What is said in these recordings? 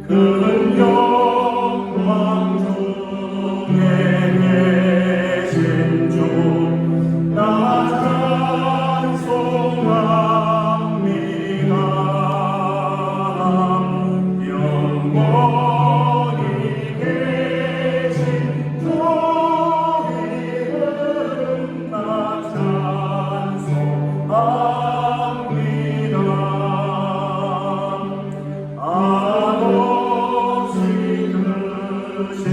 큰 영광 중에 계신 주 나 찬송합니다. 영원히 계신 주의 이름 나 찬송합니다. 한없이 크신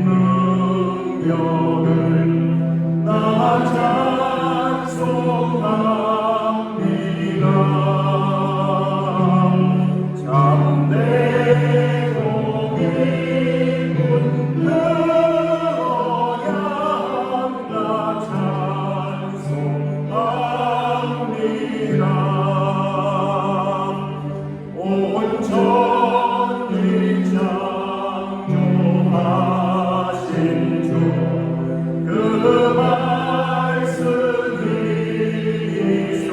능력을 나 찬송합니다. 참되고 기쁜 너야 나 찬송합니다. 온 천지 창조하신 주 그 말씀이 있어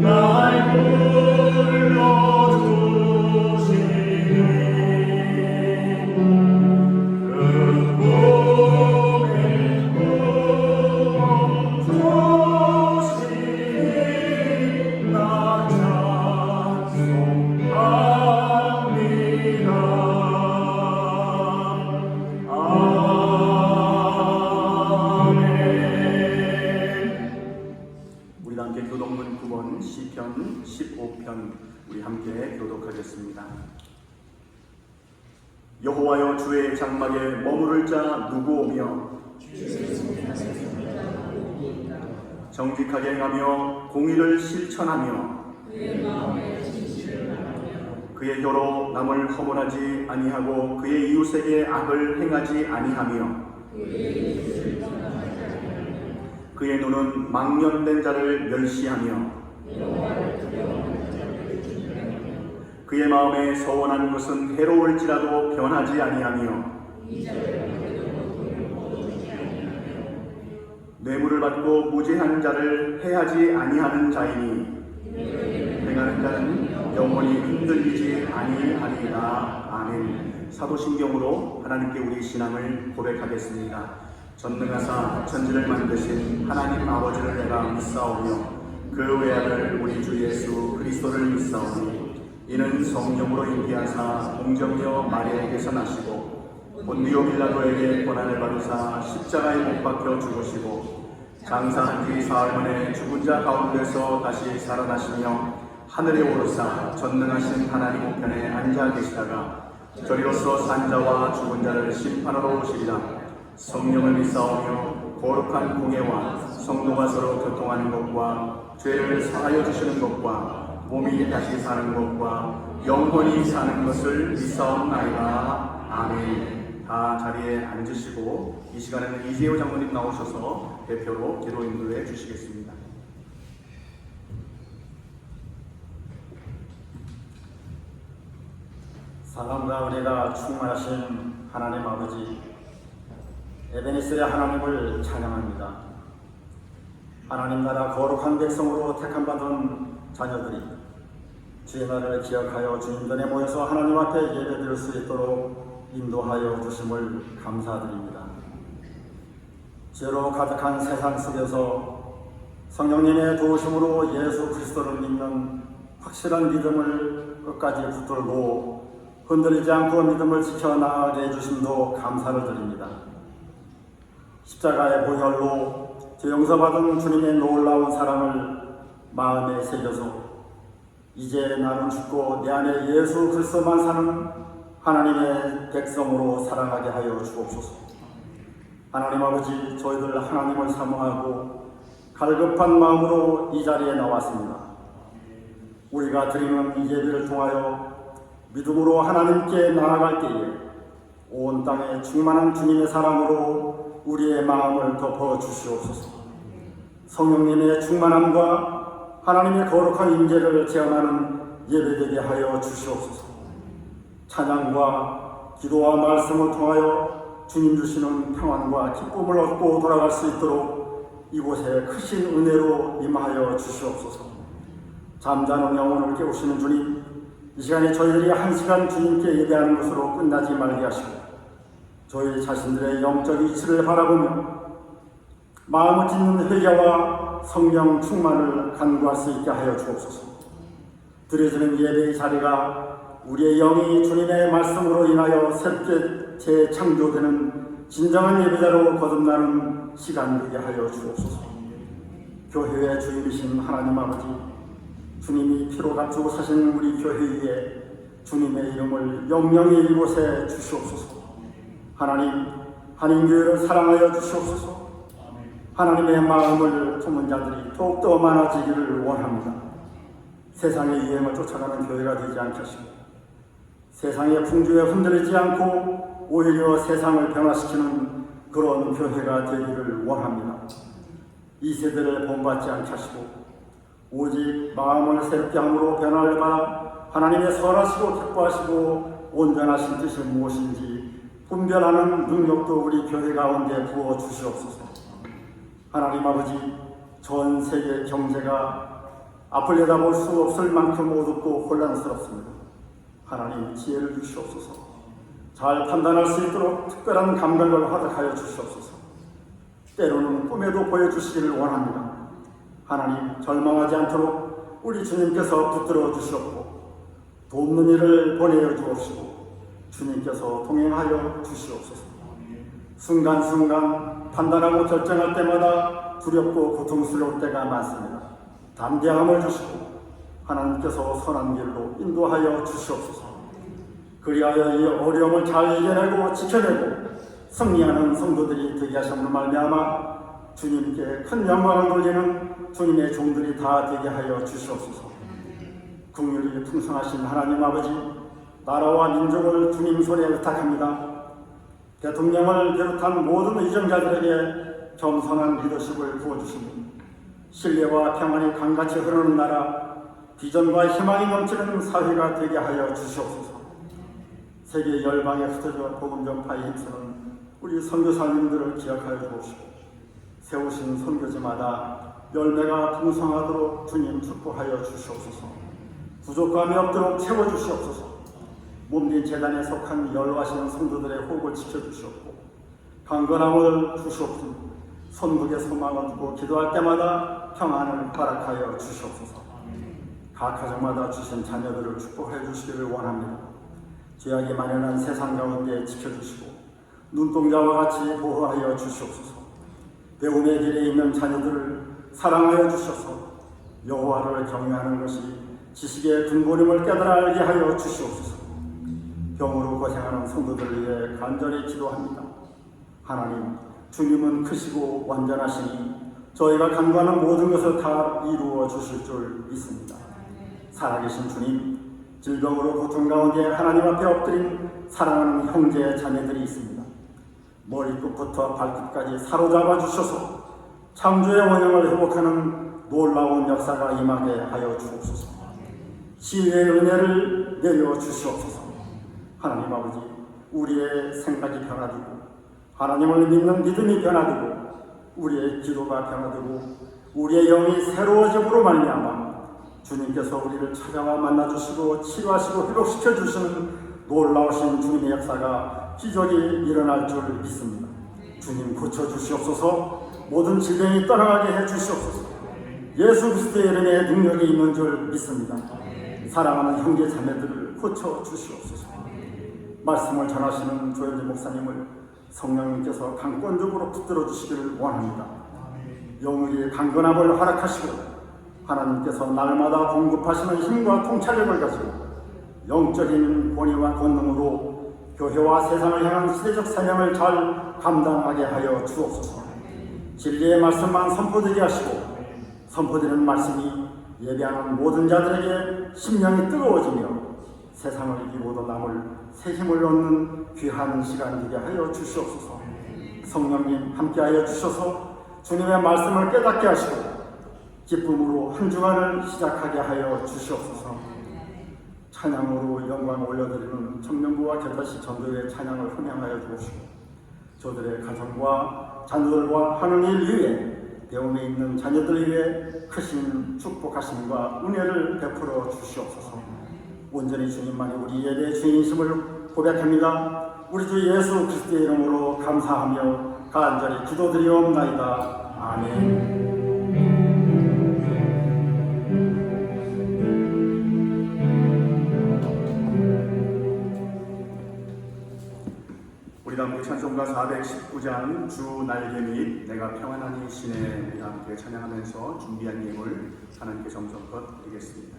날 불러주시니 그 꿈에 멈추시니 나 찬송합니다. 아멘. 우리 함께 교독문 9번 시편 15편 우리 함께 교독하겠습니다. 여호와여 주의 장막에 머무를 자 누구오며 정직하게 행하며 공의를 실천하며 그의 혀로 남을 허물하지 아니하고 그의 이웃에게 악을 행하지 아니하며 그의 눈은 망령된 자를 멸시하며 그의 마음에 서원한 것은 해로울지라도 변하지 아니하며 뇌물을 받고 무죄한 자를 해하지 아니하는 자이니 행하는 자는 영원히 흔들리지 아니하리이다. 아멘. 사도신경으로 하나님께 우리 신앙을 고백하겠습니다. 전능하사 천지를 만드신 하나님 아버지를 내가 믿사오며 그 외아들 우리 주 예수 그리스도를 믿사오니 이는 성령으로 인기하사 동정녀 마리아에게서 나시고 본디오 빌라도에게 고난을 받으사 십자가에 못 박혀 죽으시고 장사한 지 사흘 만에 죽은 자 가운데서 다시 살아나시며 하늘에 오르사 전능하신 하나님 우편에 앉아 계시다가 저리로서 산자와 죽은 자를 심판하러 오시리라. 성령을 믿사오며 거룩한 공예와 성도가 서로 교통하는 것과 죄를 사하여 주시는 것과 몸이 다시 사는 것과 영원히 사는 것을 믿사옵나이다. 아멘. 다 자리에 앉으시고 이 시간에는 이재호 장로님 나오셔서 대표로 기도 인도해 주시겠습니다. 사랑과 은혜가 충만하신 하나님 아버지, 에베네스의 하나님을 찬양합니다. 하나님 나라 거룩한 백성으로 택함받은 자녀들이 주의 날을 기억하여 주님 전에 모여서 하나님 앞에 예배드릴 수 있도록 인도하여 주심을 감사드립니다. 죄로 가득한 세상 속에서 성령님의 도우심으로 예수 그리스도를 믿는 확실한 믿음을 끝까지 붙들고 흔들리지 않고 믿음을 지켜나가게 해주심도 감사를 드립니다. 십자가의 보혈로 죄 용서받은 주님의 놀라운 사랑을 마음에 새겨서 이제 나는 죽고 내 안에 예수 그리스도만 사는 하나님의 백성으로 살아가게 하여 주옵소서. 하나님 아버지, 저희들 하나님을 사모하고 갈급한 마음으로 이 자리에 나왔습니다. 우리가 드리는 이 예배를 통하여 믿음으로 하나님께 나아갈 때에 온 땅에 충만한 주님의 사랑으로 우리의 마음을 덮어 주시옵소서. 성령님의 충만함과 하나님의 거룩한 임재를 체험하는 예배되게 하여 주시옵소서. 찬양과 기도와 말씀을 통하여 주님 주시는 평안과 기쁨을 얻고 돌아갈 수 있도록 이곳에 크신 은혜로 임하여 주시옵소서. 잠자는 영혼을 깨우시는 주님, 이 시간에 저희들이 한 시간 주님께 예배하는 것으로 끝나지 말게 하시고 저희 자신들의 영적 이치를 바라보며 마음을 짓는 회개와 성령 충만을 간구할 수 있게 하여 주옵소서. 드려지는 예배의 자리가 우리의 영이 주님의 말씀으로 인하여 새롭게 재창조되는 진정한 예배자로 거듭나는 시간 되게 하여 주옵소서. 교회의 주임이신 하나님 아버지, 주님이 피로 감추고 사신 우리 교회 위에 주님의 이름을 영영히 이곳에 주시옵소서. 하나님, 한인교회를 사랑하여 주시옵소서. 하나님의 마음을 품은 자들이 더욱더 많아지기를 원합니다. 세상의 유행을 쫓아가는 교회가 되지 않게 하시고 세상의 풍조에 흔들리지 않고 오히려 세상을 변화시키는 그런 교회가 되기를 원합니다. 이 세대를 본받지 않게 하시고 오직 마음을 새롭게 함으로 변화를 받아 하나님의 선하시고 기뻐하시고 온전하신 뜻이 무엇인지 분별하는 능력도 우리 교회 가운데 부어 주시옵소서. 하나님 아버지, 전 세계 경제가 앞을 내다볼 수 없을 만큼 어둡고 혼란스럽습니다. 하나님, 지혜를 주시옵소서. 잘 판단할 수 있도록 특별한 감각을 허락하여 주시옵소서. 때로는 꿈에도 보여주시기를 원합니다. 하나님, 절망하지 않도록 우리 주님께서 붙들어 주시옵고 돕는 일을 보내어 주옵시고 주님께서 동행하여 주시옵소서. 순간순간 판단하고 결정할 때마다 두렵고 고통스러울 때가 많습니다. 담대함을 주시고 하나님께서 선한 길로 인도하여 주시옵소서. 그리하여 이 어려움을 잘 이겨내고 지켜내고 승리하는 성도들이 되게 하심으로 말미암아 주님께 큰 영광을 돌리는 주님의 종들이 다 되게 하여 주시옵소서. 긍휼이 풍성하신 하나님 아버지, 나라와 민족을 주님 손에 의탁합니다. 대통령을 비롯한 모든 의정자들에게 겸손한 리더십을 부어주시니 신뢰와 평안이 강같이 흐르는 나라, 비전과 희망이 넘치는 사회가 되게 하여 주시옵소서. 세계 열방에 흩어져 복음 전파에 힘쓰는 우리 선교사님들을 기억하여 주옵시고 세우신 선교지마다 열매가 풍성하도록 주님 축복하여 주시옵소서. 부족함이 없도록 채워주시옵소서. 몸된 재단에 속한 열화하시는 성도들의 호흡을 지켜주시옵고 강건함을 주시옵소서. 손북에 소망을 두고 기도할 때마다 평안을 허락하여 주시옵소서. 각 가정마다 주신 자녀들을 축복해 주시기를 원합니다. 죄악이 만연한 세상 가운데 지켜주시고 눈동자와 같이 보호하여 주시옵소서. 배움의 길에 있는 자녀들을 사랑하여 주셔서 여호와를 경외하는 것이 지식의 근본임을 깨달아 알게 하여 주시옵소서. 병으로 고생하는 성도들을 위해 간절히 기도합니다. 하나님, 주님은 크시고 완전하시니 저희가 간구하는 모든 것을 다 이루어 주실 줄 믿습니다. 살아계신 주님, 질병으로 고통 가운데 하나님 앞에 엎드린 사랑하는 형제 자매들이 있습니다. 머리끝부터 발끝까지 사로잡아 주셔서 창조의 원형을 회복하는 놀라운 역사가 임하게 하여 주옵소서. 치유의 은혜를 내려 주시옵소서. 하나님 아버지, 우리의 생각이 변화되고 하나님을 믿는 믿음이 변화되고 우리의 기도가 변화되고 우리의 영이 새로워짐으로 말미암아 주님께서 우리를 찾아와 만나주시고 치유하시고 회복시켜 주시는 놀라우신 주님의 역사가 기적이 일어날 줄 믿습니다. 주님 고쳐주시옵소서. 모든 질병이 떠나가게 해주시옵소서. 예수 그리스도의 이름에 능력이 있는 줄 믿습니다. 사랑하는 형제 자매들을 고쳐주시옵소서. 말씀을 전하시는 조현진 목사님을 성령님께서 강권적으로 붙들어 주시기를 원합니다. 영의 강건함을 허락하시고 하나님께서 날마다 공급하시는 힘과 통찰력을 가지고 영적인 권위와 권능으로 교회와 세상을 향한 시대적 사명을 잘 감당하게 하여 주옵소서. 진리의 말씀만 선포되게 하시고 선포되는 말씀이 예배하는 모든 자들에게 심령이 뜨거워지며 세상을 이기고도 남을 새 힘을 얻는 귀한 시간 되게 하여 주시옵소서. 성령님 함께하여 주셔서 주님의 말씀을 깨닫게 하시고 기쁨으로 한 주간을 시작하게 하여 주시옵소서. 찬양으로 영광을 올려드리는 청년부와 곁다시 전도의 찬양을 헌양하여 주옵시고 저들의 가정과 자녀들과 하는 일 위에 배움에 있는 자녀들 위해 크신 축복하심과 은혜를 베풀어 주시옵소서. 온전히 주님만이 우리 예배의 주인이심을 고백합니다. 우리 주 예수 그리스도의 이름으로 감사하며 간절히 기도드리옵나이다. 아멘. 우리 함께 찬송가 419장 주 날개 및 내가 평안하니 시내 우리 함께 찬양하면서 준비한 예물 하나님께 정성껏 드리겠습니다.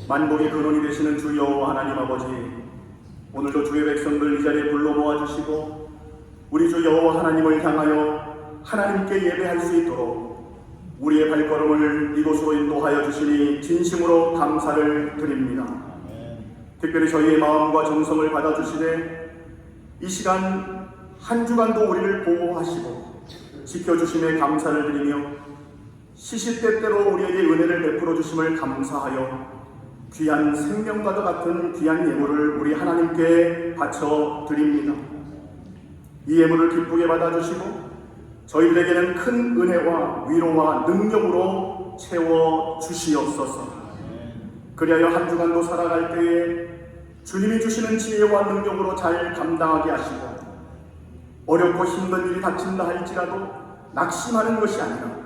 만복의 근원이 되시는 주 여호와 하나님 아버지, 오늘도 주의 백성들 이 자리에 불러 모아주시고 우리 주 여호와 하나님을 향하여 하나님께 예배할 수 있도록 우리의 발걸음을 이곳으로 인도하여 주시니 진심으로 감사를 드립니다. 특별히 저희의 마음과 정성을 받아주시되 이 시간 한 주간도 우리를 보호하시고 지켜주심에 감사를 드리며 시시때때로 우리에게 은혜를 베풀어 주심을 감사하여 귀한 생명과도 같은 귀한 예물을 우리 하나님께 바쳐 드립니다. 이 예물을 기쁘게 받아주시고 저희들에게는 큰 은혜와 위로와 능력으로 채워 주시옵소서. 그리하여 한 주간도 살아갈 때에 주님이 주시는 지혜와 능력으로 잘 감당하게 하시고 어렵고 힘든 일이 닥친다 할지라도 낙심하는 것이 아니라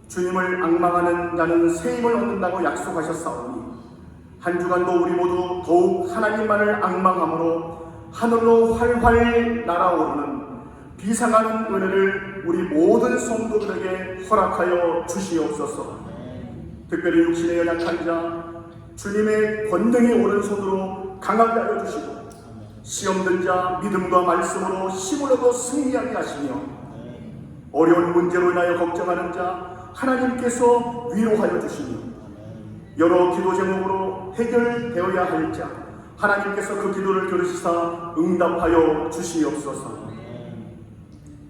주님을 앙망하는 자는 새 힘을 얻는다고 약속하셨사오니 한 주간도 우리 모두 더욱 하나님만을 앙망함으로 하늘로 활활 날아오르는 비상하는 은혜를 우리 모든 성도들에게 허락하여 주시옵소서. 특별히 육신의 연약한 자, 주님의 권능의 오른손으로 강하게 하여 주시고 시험든 자 믿음과 말씀으로 힘을 얻어 승리하게 하시며 어려운 문제로 인하여 걱정하는 자 하나님께서 위로하여 주시며 여러 기도 제목으로 해결되어야 할 자 하나님께서 그 기도를 들으시사 응답하여 주시옵소서.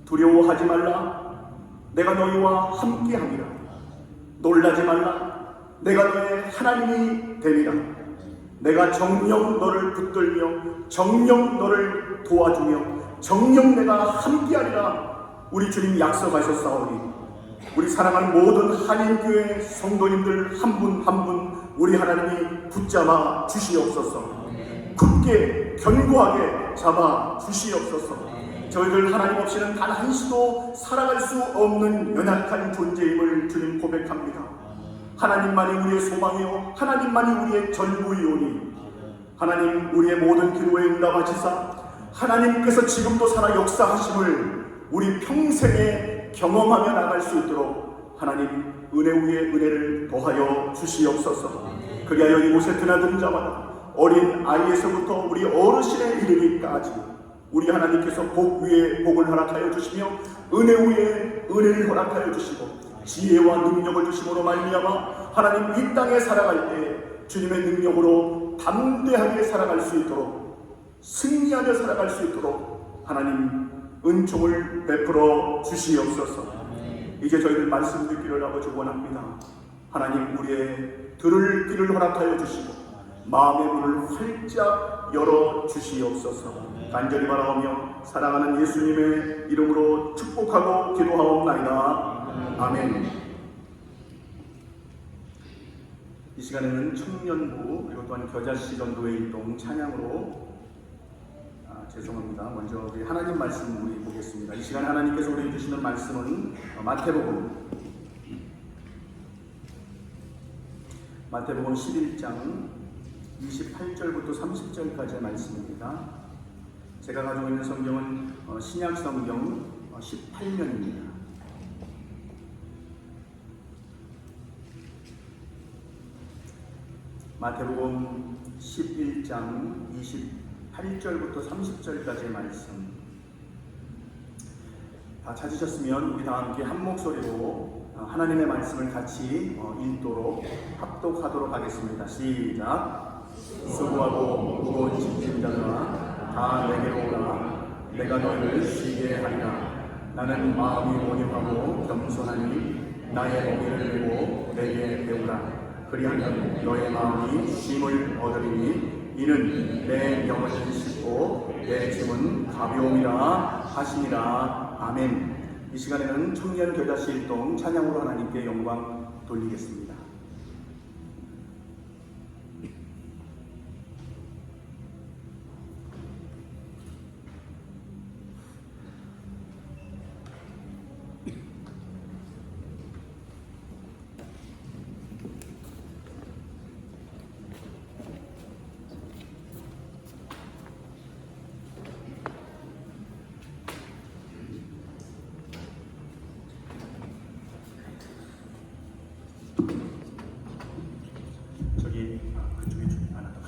두려워하지 말라, 내가 너희와 함께함이라. 놀라지 말라, 내가 너의 하나님이 되리라. 내가 정녕 너를 붙들며 정녕 너를 도와주며 정녕 내가 함께하리라. 우리 주님 약속하셨사오니 우리 사랑하는 모든 한인교회 성도님들 한 분 한 분 우리 하나님이 붙잡아 주시옵소서. 굳게 견고하게 잡아 주시옵소서. 저희들 하나님 없이는 단 한시도 살아갈 수 없는 연약한 존재임을 주님 고백합니다. 하나님만이 우리의 소망이요 하나님만이 우리의 전부이오니 하나님 우리의 모든 기도에 응답하시사 하나님께서 지금도 살아 역사하심을 우리 평생에 경험하며 나갈 수 있도록 하나님 은혜 위에 은혜를 더하여 주시옵소서. 그리하여 이곳에 드나든 자마다 어린 아이에서부터 우리 어르신에 이르기까지 우리 하나님께서 복 위에 복을 허락하여 주시며 은혜 위에 은혜를 허락하여 주시고 지혜와 능력을 주심으로 말미암아 하나님 이 땅에 살아갈 때 주님의 능력으로 담대하게 살아갈 수 있도록 승리하며 살아갈 수 있도록 하나님 은총을 베풀어 주시옵소서. 이제 저희들 말씀 듣기를 아버지 원합니다. 하나님 우리의 들을 귀를 허락하여 주시고 마음의 문을 활짝 열어 주시옵소서. 간절히 바라오며 사랑하는 예수님의 이름으로 축복하고 기도하옵나이다. 아멘. 이 시간에는 청년부 그리고 또한 겨자씨 전도회 일동 찬양으로 죄송합니다. 먼저 우리 하나님 말씀 우리 보겠습니다. 이 시간에 하나님께서 우리에게 주시는 말씀은 마태복음 11장 28절부터 30절까지의 말씀입니다. 제가 가지고 있는 성경은 신약 성경 18면입니다. 마태복음 11장 28절부터 30절까지의 말씀 다 찾으셨으면 우리 다 함께 한 목소리로 하나님의 말씀을 같이 읽도록 합독하도록 하겠습니다. 시작. 수고하고 무거운 짐진 자들아 다 내게로 오라. 내가 너희를 쉬게 하리라. 나는 마음이 온유하고 겸손하니 나의 멍에를 메고 내게 배우라. 그리하면 너의 마음이 쉼을 얻으리니 이는 내 영혼을 싣고 내 짐은 가벼움이라 하시니라. 아멘. 이 시간에는 청년 겨자씨 일동 찬양으로 하나님께 영광 돌리겠습니다.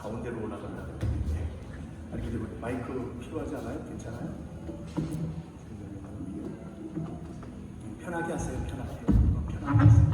가운데로 올라간다. 아니 근데 마이크 필요하지 않아요? 괜찮아요? 편하게 하세요. 편하게 하세요.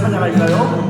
찬양할까요?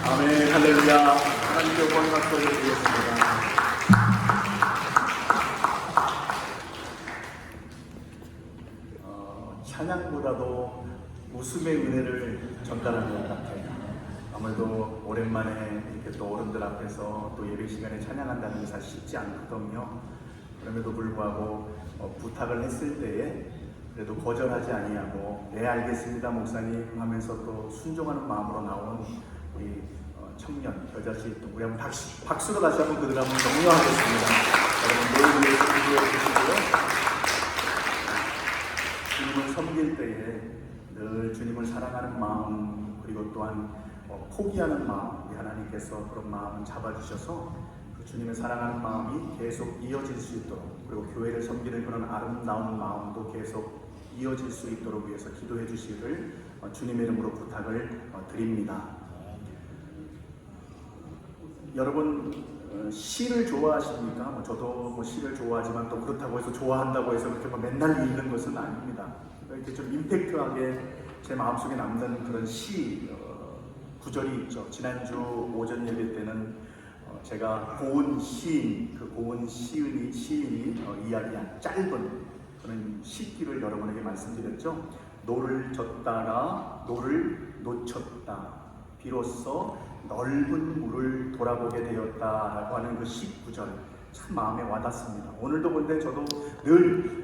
아멘, 할렐루야. 하나님께 영광 박수 올려드리겠습니다. 찬양보다도 웃음의 은혜를 전달하는 것 같아요. 아무래도 오랜만에 이렇게 또 어른들 앞에서 또 예배 시간에 찬양한다는 게 사실 쉽지 않거든요. 그럼에도 불구하고 부탁을 했을 때에 그래도 거절하지 아니하고 네 알겠습니다 목사님 하면서 또 순종하는 마음으로 나온 우리 청년 여자씨 또 우리 한번 박수로 다시 한번 그들 한번 격려하겠습니다. 여러분 매일 준비해 주시고요. 주님을 섬길 때에 늘 주님을 사랑하는 마음 그리고 또한 포기하는 마음 우리 하나님께서 그런 마음을 잡아주셔서 그 주님을 사랑하는 마음이 계속 이어질 수 있도록 그리고 교회를 섬기는 그런 아름다운 마음도 계속 이어질 수 있도록 위해서 기도해 주시기를 주님의 이름으로 부탁을 드립니다. 이여러분 시를 좋아하십니까? 저도 시를 좋아하지만 또 그렇다고 해서 좋아한다고 해서 그렇게 맨날 읽는 것은 아닙니다. 이렇게 좀 임팩트하게 제 마음속에 남는 그런 시 구절이 있죠. 지난주 오전 예배 때는 제가 고은 시인, 그 고은 시인이 이야기한 짧은 그런 시기를 여러분에게 말씀드렸죠. 노를 젓다가 노를 놓쳤다. 비로소 넓은 물을 돌아보게 되었다라고 하는 그 19절 참 마음에 와닿습니다. 오늘도 근데 저도 늘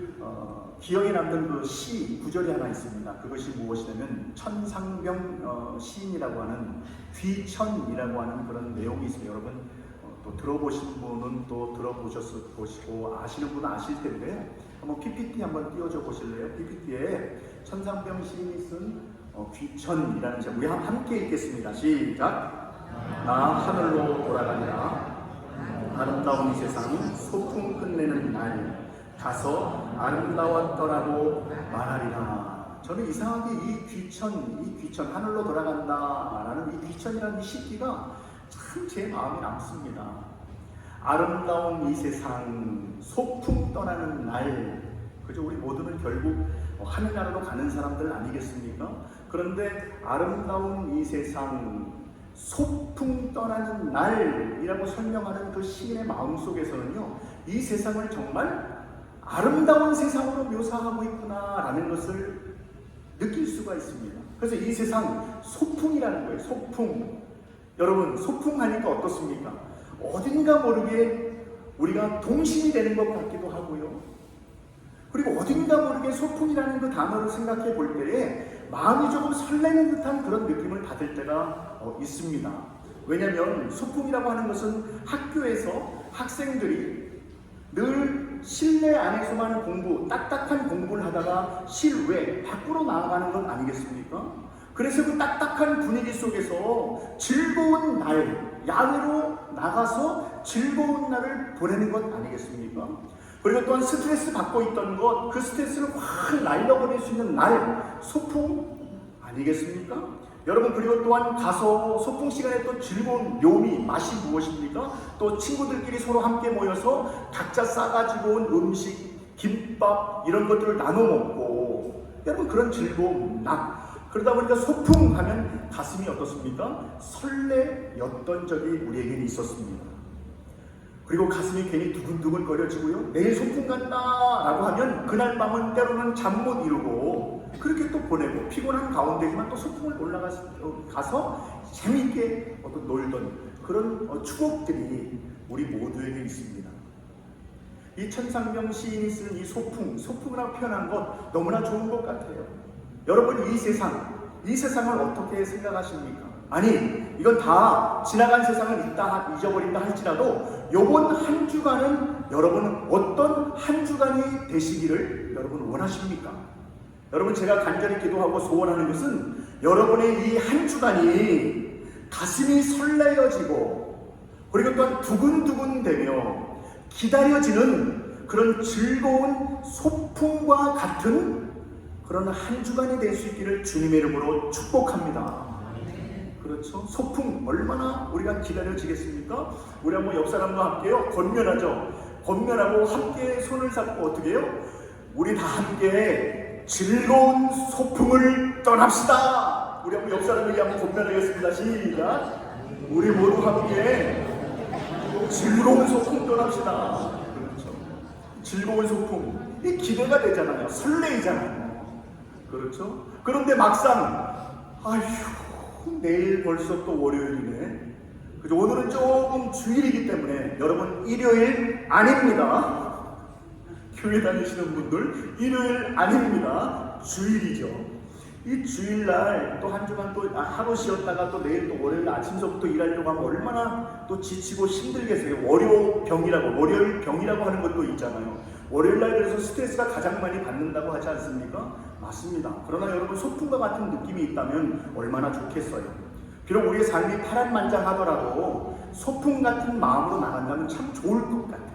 기억에 남는 그 시 구절이 하나 있습니다. 그것이 무엇이냐면 천상병 시인이라고 하는 귀천이라고 하는 그런 내용이 있습니다. 여러분 또 들어보신 분은 또 들어보셨을 것이고 아시는 분은 아실 텐데 한번 PPT 한번 띄워줘 보실래요? PPT에 천상병 시인이 쓴 귀천이라는 책 우리 함께 읽겠습니다. 시작. 나 하늘로 돌아가니라. 아름다운 세상 소풍 끝내는 날 가서 아름다웠더라고 말하리라. 저는 이상하게 이 귀천 하늘로 돌아간다라는 이 귀천이라는 이 시기가 참 제 마음에 남습니다. 아름다운 이 세상 소풍 떠나는 날 그죠? 우리 모두는 결국 하늘나라로 가는 사람들 아니겠습니까? 그런데 아름다운 이 세상 소풍 떠나는 날이라고 설명하는 그 시인의 마음속에서는요 이 세상을 정말 아름다운 세상으로 묘사하고 있구나라는 것을 느낄 수가 있습니다. 그래서 이 세상 소풍이라는 거예요. 소풍. 여러분 소풍하니까 어떻습니까? 어딘가 모르게 우리가 동심이 되는 것 같기도 하고요. 그리고 어딘가 모르게 소풍이라는 그 단어를 생각해 볼 때에 마음이 조금 설레는 듯한 그런 느낌을 받을 때가 있습니다. 왜냐하면 소풍이라고 하는 것은 학교에서 학생들이 늘 실내 안에서만 딱딱한 공부를 하다가 실외 밖으로 나아가는 건 아니겠습니까? 그래서 그 딱딱한 분위기 속에서 즐거운 날, 야외로 나가서 즐거운 날을 보내는 것 아니겠습니까? 그리고 또한 스트레스 받고 있던 것, 그 스트레스를 확 날려버릴 수 있는 날, 소풍 아니겠습니까? 여러분 그리고 또한 가서 소풍 시간에 또 즐거운 묘미, 맛이 무엇입니까? 또 친구들끼리 서로 함께 모여서 각자 싸가지고 온 음식, 김밥 이런 것들을 나눠 먹고 여러분 그런 즐거움 그러다 보니까 소풍 하면 가슴이 어떻습니까? 설레였던 적이 우리에게는 있었습니다. 그리고 가슴이 괜히 두근두근 거려지고요. 내일 소풍 간다라고 하면 그날 밤은 때로는 잠 못 이루고 그렇게 또 보내고 피곤한 가운데지만 또 소풍을 올라가서 재미있게 놀던 그런 추억들이 우리 모두에게 있습니다. 이 천상병 시인이 쓴 이 소풍이라고 표현한 것 너무나 좋은 것 같아요. 여러분 이 세상을 어떻게 생각하십니까? 아니 이건 다 지나간 세상은 잊어버린다 할지라도 요번 한 주간은 여러분은 어떤 한 주간이 되시기를 여러분 원하십니까? 여러분 제가 간절히 기도하고 소원하는 것은 여러분의 이 한 주간이 가슴이 설레어지고 그리고 또한 두근두근대며 기다려지는 그런 즐거운 소풍과 같은 그런 한 주간이 될 수 있기를 주님의 이름으로 축복합니다. 그렇죠? 소풍 얼마나 우리가 기다려지겠습니까? 우리 한번 옆 사람과 함께요 권면하죠. 권면하고 함께 손을 잡고 어떻게 해요? 우리 다 함께 즐거운 소풍을 떠납시다. 우리 한번 옆 사람에게 한번 권면하겠습니다. 시작. 우리 모두 함께 즐거운 소풍 떠납시다. 그렇죠? 즐거운 소풍 이 기대가 되잖아요. 설레이잖아요. 그렇죠? 그런데 막상 아휴 내일 벌써 또 월요일이네. 그죠? 오늘은 조금 주일이기 때문에 여러분 일요일 아닙니다. 교회 다니시는 분들 일요일 아닙니다. 주일이죠. 이 주일날 또 한 주간 또 하루 쉬었다가 또 내일 또 월요일 아침서부터 일하려고 하면 얼마나 또 지치고 힘들겠어요. 월요일 병이라고 하는 것도 있잖아요. 월요일날 그래서 스트레스가 가장 많이 받는다고 하지 않습니까? 맞습니다. 그러나 여러분 소풍과 같은 느낌이 있다면 얼마나 좋겠어요. 비록 우리의 삶이 파란만장하더라도 소풍 같은 마음으로 나간다면 참 좋을 것 같아요.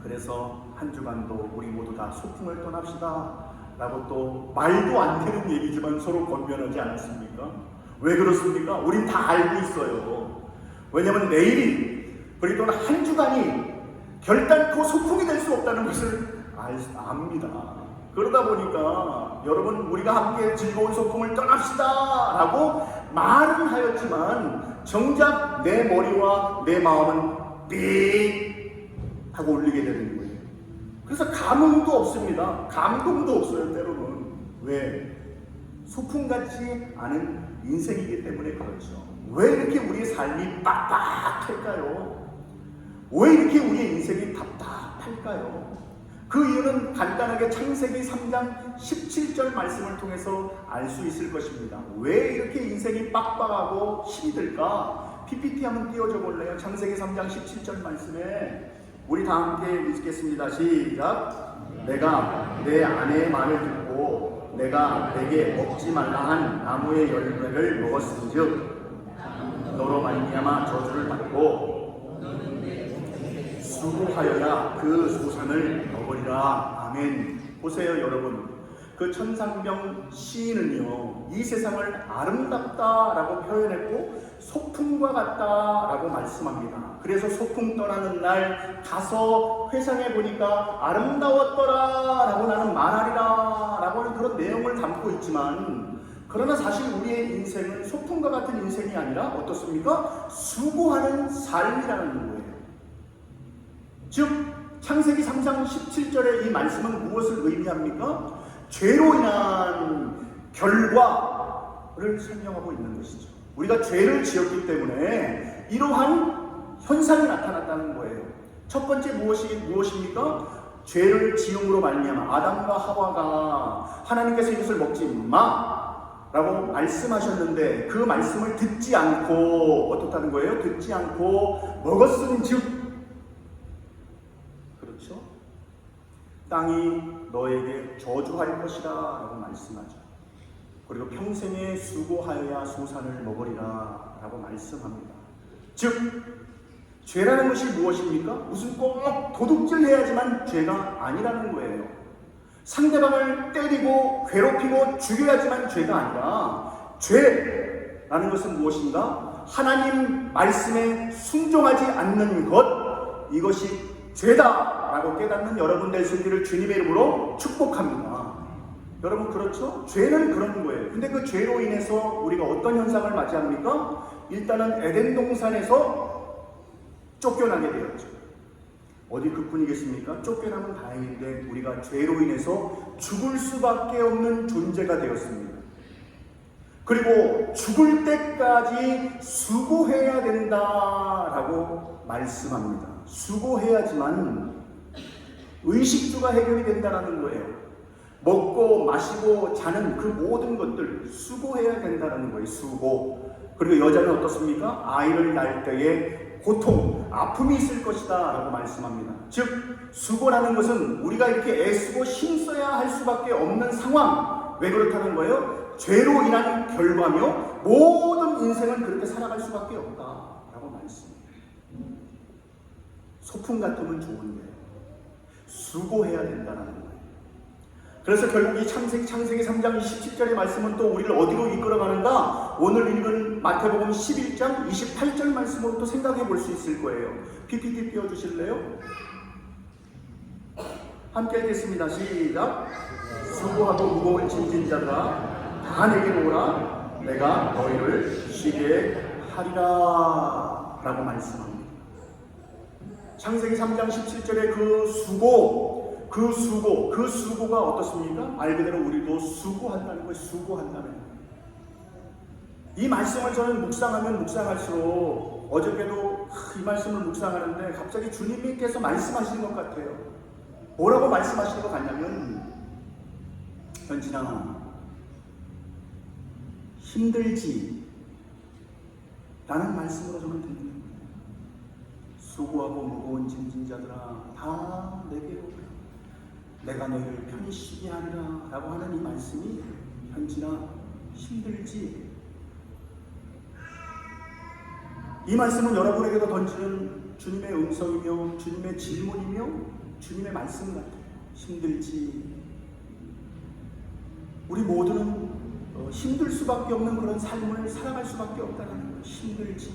그래서 한 주간도 우리 모두 다 소풍을 떠납시다 라고 또 말도 안 되는 얘기지만 서로 권면하지 않았습니까? 왜 그렇습니까? 우린 다 알고 있어요. 왜냐하면 내일이 그리고 또는 한 주간이 결단코 소풍이 될 수 없다는 것을 압니다. 그러다 보니까 여러분 우리가 함께 즐거운 소풍을 떠납시다 라고 말은 하였지만 정작 내 머리와 내 마음은 삑 하고 울리게 되는 거예요. 그래서 감흥도 없습니다. 감동도 없어요. 때로는. 왜? 소풍 같지 않은 인생이기 때문에 그렇죠. 왜 이렇게 우리의 삶이 빡빡할까요? 왜 이렇게 우리의 인생이 답답할까요? 그 이유는 간단하게 창세기 3장 17절 말씀을 통해서 알 수 있을 것입니다. 왜 이렇게 인생이 빡빡하고 힘이 들까? PPT 한번 띄워줘 볼래요? 창세기 3장 17절 말씀에 우리 다 함께 읽겠습니다. 시작. 내가 내 아내의 말을 듣고 내가 내게 먹지 말라 한 나무의 열매를 먹었은즉 너로 말미암아 저주를 받고 수고하여야 그 소산을 먹으리라. 아멘. 보세요 여러분. 그 천상병 시인은요 이 세상을 아름답다라고 표현했고 소풍과 같다라고 말씀합니다. 그래서 소풍 떠나는 날 가서 회상해 보니까 아름다웠더라라고 나는 말하리라라고 하는 그런 내용을 담고 있지만 그러나 사실 우리의 인생은 소풍과 같은 인생이 아니라 어떻습니까? 수고하는 삶이라는 거예요. 즉 창세기 3장 17절의 이 말씀은 무엇을 의미합니까? 죄로 인한 결과를 설명하고 있는 것이죠. 우리가 죄를 지었기 때문에 이러한 현상이 나타났다는 거예요. 첫 번째 무엇입니까? 죄를 지음으로 말미암아 아담과 하와가 하나님께서 이것을 먹지 마 라고 말씀하셨는데 그 말씀을 듣지 않고 어떻다는 거예요? 듣지 않고 먹었은즉 그렇죠? 땅이 너에게 저주할 것이다 라고 말씀하죠. 그리고 평생에 수고하여야 소산을 먹으리라 라고 말씀합니다. 즉 죄라는 것이 무엇입니까? 무슨 꼭 도둑질 해야지만 죄가 아니라는 거예요. 상대방을 때리고 괴롭히고 죽여야지만 죄가 아니라 죄라는 것은 무엇인가? 하나님 말씀에 순종하지 않는 것, 이것이 죄다 라고 깨닫는 여러분 될 수 있기를 주님의 이름으로 축복합니다. 여러분 그렇죠? 죄는 그런 거예요. 근데 그 죄로 인해서 우리가 어떤 현상을 맞이합니까? 일단은 에덴 동산에서 쫓겨나게 되었죠. 어디 그뿐이겠습니까? 쫓겨나면 다행인데 우리가 죄로 인해서 죽을 수밖에 없는 존재가 되었습니다. 그리고 죽을 때까지 수고해야 된다라고 말씀합니다. 수고해야지만 의식주가 해결이 된다는 거예요. 먹고 마시고 자는 그 모든 것들 수고해야 된다는 거예요. 수고. 그리고 여자는 어떻습니까? 아이를 낳을 때에 고통, 아픔이 있을 것이다 라고 말씀합니다. 즉 수고라는 것은 우리가 이렇게 애쓰고 힘써야 할 수밖에 없는 상황. 왜 그렇다는 거예요? 죄로 인한 결과며 모든 인생은 그렇게 살아갈 수밖에 없다라고 말씀합니다. 소풍 같으면 좋은데 수고해야 된다는 거예요. 그래서 결국 이 창세기 3장 27절의 말씀은 또 우리를 어디로 이끌어가는가? 오늘 읽은 마태복음 11장 28절 말씀으로 또 생각해 볼 수 있을 거예요. PPT 띄워주실래요? 함께 읽겠습니다. 시작. 수고하고 무거운 짐진 자들아 다 내게로 오라. 내가 너희를 쉬게 하리라 라고 말씀합니다. 창세기 3장 17절의 그 수고가 어떻습니까? 말 그대로 우리도 수고한다는 거예요. 수고한다는 거예요. 이 말씀을 저는 묵상하면 묵상할수록 어저께도 이 말씀을 묵상하는데 갑자기 주님께서 말씀하시는 것 같아요. 뭐라고 말씀하시는 것 같냐면 현진아 힘들지? 라는 말씀으로 저는 듣는 거예요. 수고하고 무거운 짐진 자들아 다 내게로 오라. 내가 너희를 편히 쉬게 하리라 라고 하는 이 말씀이 현진아 힘들지? 이 말씀은 여러분에게도 던지는 주님의 음성이며 주님의 질문이며 주님의 말씀 같아요. 힘들지? 우리 모두는 힘들 수밖에 없는 그런 삶을 살아갈 수밖에 없다는 거예요. 힘들지?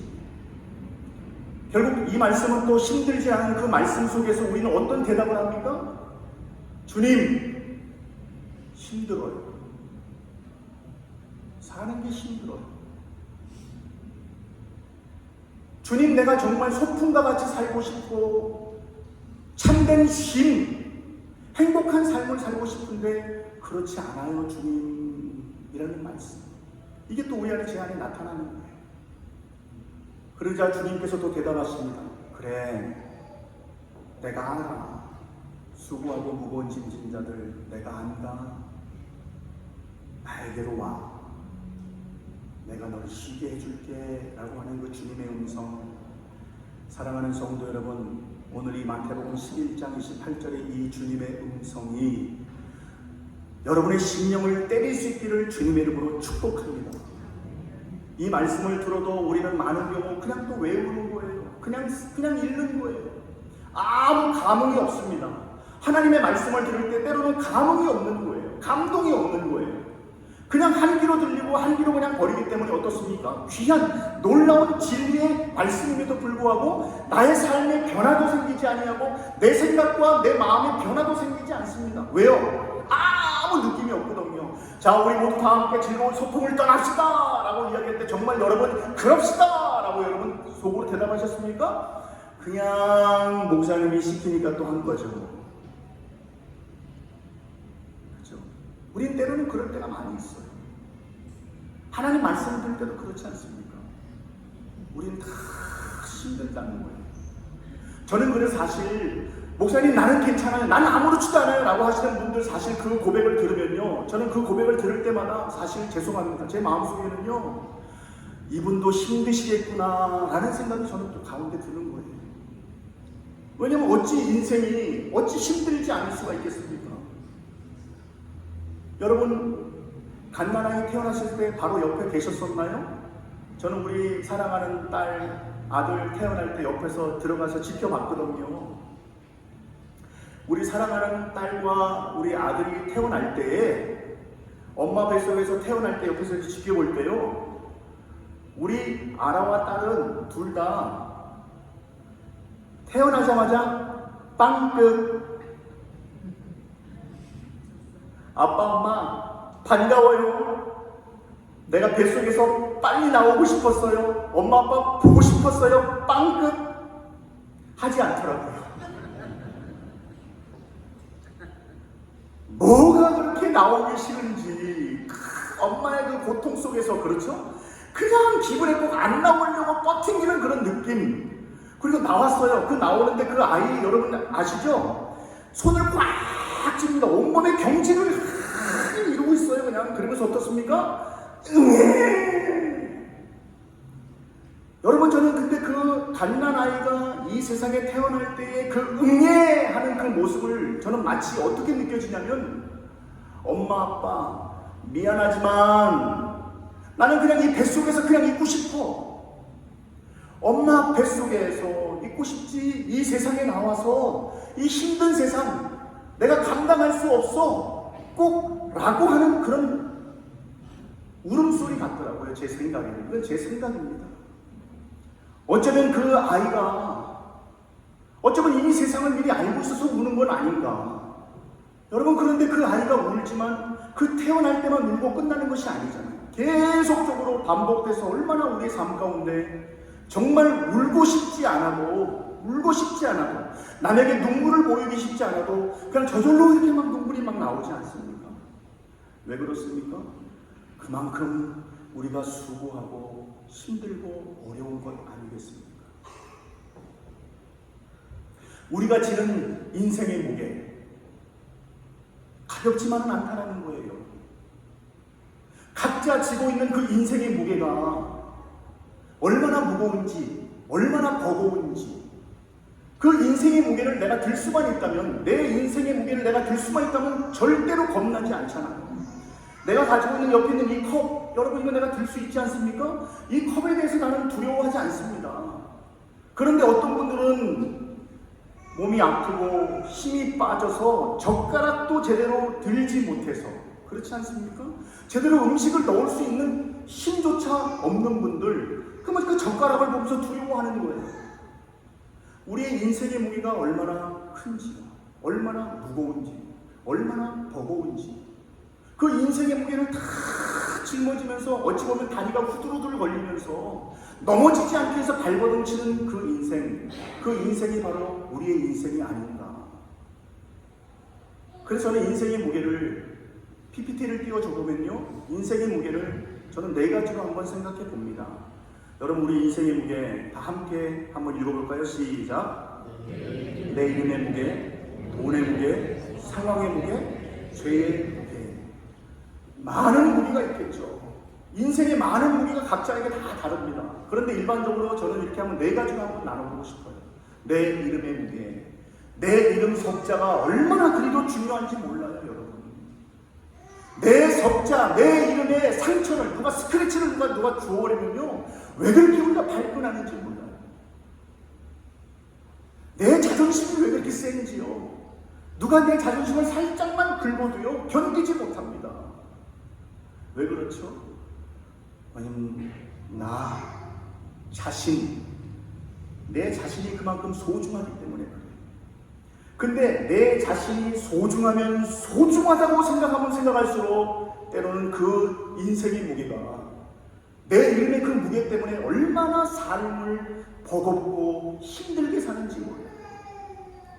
결국 이 말씀은 또 힘들지 않은 그 말씀 속에서 우리는 어떤 대답을 합니까? 주님, 힘들어요. 사는 게 힘들어요. 주님, 내가 정말 소풍과 같이 살고 싶고 참된 행복한 삶을 살고 싶은데 그렇지 않아요, 주님이라는 말씀. 이게 또 우리 안에 제 안에 나타나는 거예요. 그러자 주님께서 또 대답하십니다. 그래, 내가 알아. 수고하고 무거운 짐진 자들 내가 안다. 나에게로 와. 내가 너를 쉬게 해줄게 라고 하는 그 주님의 음성. 사랑하는 성도 여러분, 오늘 이 마태복음 11장 28절의 이 주님의 음성이 여러분의 심령을 때릴 수 있기를 주님의 이름으로 축복합니다. 이 말씀을 들어도 우리는 많은 경우 그냥 또 외우는 거예요. 그냥 읽는 거예요. 아무 감흥이 없습니다. 하나님의 말씀을 들을 때 때로는 감흥이 없는 거예요. 감동이 없는 거예요. 그냥 한 귀로 들리고 한 귀로 그냥 버리기 때문에 어떻습니까? 귀한 놀라운 진리의 말씀임에도 불구하고 나의 삶에 변화도 생기지 아니하고 내 생각과 내 마음에 변화도 생기지 않습니다. 왜요? 아무 느낌이 없거든요. 자, 우리 모두 다 함께 즐거운 소풍을 떠납시다 라고 이야기할 때 정말 여러분 그럽시다 라고 여러분 속으로 대답하셨습니까? 그냥 목사님이 시키니까 또 한 거죠. 그렇죠? 우린 때로는 그럴 때가 많이 있어요. 하나님 말씀 들을 때도 그렇지 않습니까? 우린 다 힘들다는 거예요. 저는 그래서 사실 목사님 나는 괜찮아요, 나는 아무렇지도 않아요 라고 하시는 분들 사실 그 고백을 들으면요, 저는 그 고백을 들을 때마다 사실 죄송합니다. 제 마음속에는요, 이분도 힘드시겠구나 라는 생각이 저는 또 가운데 드는 거예요. 왜냐면 어찌 인생이 어찌 힘들지 않을 수가 있겠습니까? 여러분 갓난아이 태어나실 때 바로 옆에 계셨었나요? 저는 우리 사랑하는 딸, 아들 태어날 때 옆에서 들어가서 지켜봤거든요. 우리 사랑하는 딸과 우리 아들이 태어날 때에 엄마 뱃속에서 태어날 때 옆에서 지켜볼 때요, 우리 아라와 딸은 둘 다 태어나자마자 빵끝. 아빠, 엄마, 반가워요. 내가 뱃속에서 빨리 나오고 싶었어요. 엄마, 아빠 보고 싶었어요. 빵끝. 하지 않더라고요. 뭐가 그렇게 나오기 싫은지, 엄마의 그 고통 속에서, 그렇죠? 그냥 기분에 꼭 안 나오려고 뻗팅기는 그런 느낌. 그리고 나왔어요. 그 나오는데 그 아이 여러분 아시죠? 손을 꽉 찝니다. 온몸에 경직을 이루고 있어요. 그냥. 그러면서 어떻습니까? 여러분, 저는 근데 그 갓난 아이가 이 세상에 태어날 때의 그 하는 그 모습을 저는 마치 어떻게 느껴지냐면, 엄마 아빠 미안하지만 나는 그냥 이 뱃속에서 그냥 있고 싶어. 엄마 뱃속에서 있고 싶지. 이 세상에 나와서 이 힘든 세상 내가 감당할 수 없어 꼭 라고 하는 그런 울음소리 같더라고요. 제 생각에는. 이건 제 생각입니다. 어쩌면 그 아이가 어쩌면 이미 세상을 미리 알고 있어서 우는 건 아닌가. 여러분, 그런데 그 아이가 울지만 그 태어날 때만 울고 끝나는 것이 아니잖아요. 계속적으로 반복돼서 얼마나 우리의 삶 가운데 정말 울고 싶지 않아도 남에게 눈물을 보이기 쉽지 않아도 그냥 저절로 이렇게 막 눈물이 막 나오지 않습니까? 왜 그렇습니까? 그만큼 우리가 수고하고 힘들고 어려운 것 아니겠습니까? 우리가 지는 인생의 무게 가볍지만은 않다는 거예요. 각자 지고 있는 그 인생의 무게가 얼마나 무거운지, 얼마나 버거운지, 그 인생의 무게를 내가 들 수만 있다면, 내 인생의 무게를 내가 들 수만 있다면 절대로 겁나지 않잖아요. 내가 가지고 있는 옆에 있는 이 컵, 여러분 이거 내가 들 수 있지 않습니까? 이 컵에 대해서 나는 두려워하지 않습니다. 그런데 어떤 분들은 몸이 아프고 힘이 빠져서 젓가락도 제대로 들지 못해서, 그렇지 않습니까? 제대로 음식을 넣을 수 있는 힘조차 없는 분들, 그러면 그 젓가락을 보면서 두려워하는 거예요. 우리의 인생의 무게가 얼마나 큰지, 얼마나 무거운지, 얼마나 버거운지, 그 인생의 무게를 다 짊어지면서 어찌 보면 다리가 후들후들 걸리면서 넘어지지 않게 해서 발버둥치는 그 인생, 그 인생이 바로 우리의 인생이 아닌가. 그래서 저는 인생의 무게를 PPT를 띄워줘 보면요, 인생의 무게를 저는 4가지로 한번 생각해 봅니다. 여러분, 우리 인생의 무게 다 함께 한번 읽어볼까요? 시작. 내 이름의 무게, 돈의 무게, 상황의 무게, 죄의 무게. 많은 무게가 있겠죠. 인생의 많은 무게가 각자에게 다 다릅니다. 그런데 일반적으로 저는 이렇게 한번 4가지로 한번 나눠보고 싶어요. 내 이름의 무게. 내 이름 석자가 얼마나 그리도 중요한지 몰라요, 여러분. 내 석자, 내 이름의 상처를 누가 스크래치를 누가 주워버리면요, 왜 그렇게 우리가 발끈하는지 몰라요. 내 자존심이 왜 그렇게 센지요. 누가 내 자존심을 살짝만 긁어도요, 견디지 못합니다. 왜 그렇죠? 왜냐면 나 자신, 내 자신이 그만큼 소중하기 때문에 그래요. 근데 내 자신이 소중하면 소중하다고 생각하면 생각할수록 때로는 그 인생의 무게가, 내 이름의 그 무게 때문에 얼마나 삶을 버겁고 힘들게 사는지 몰라요.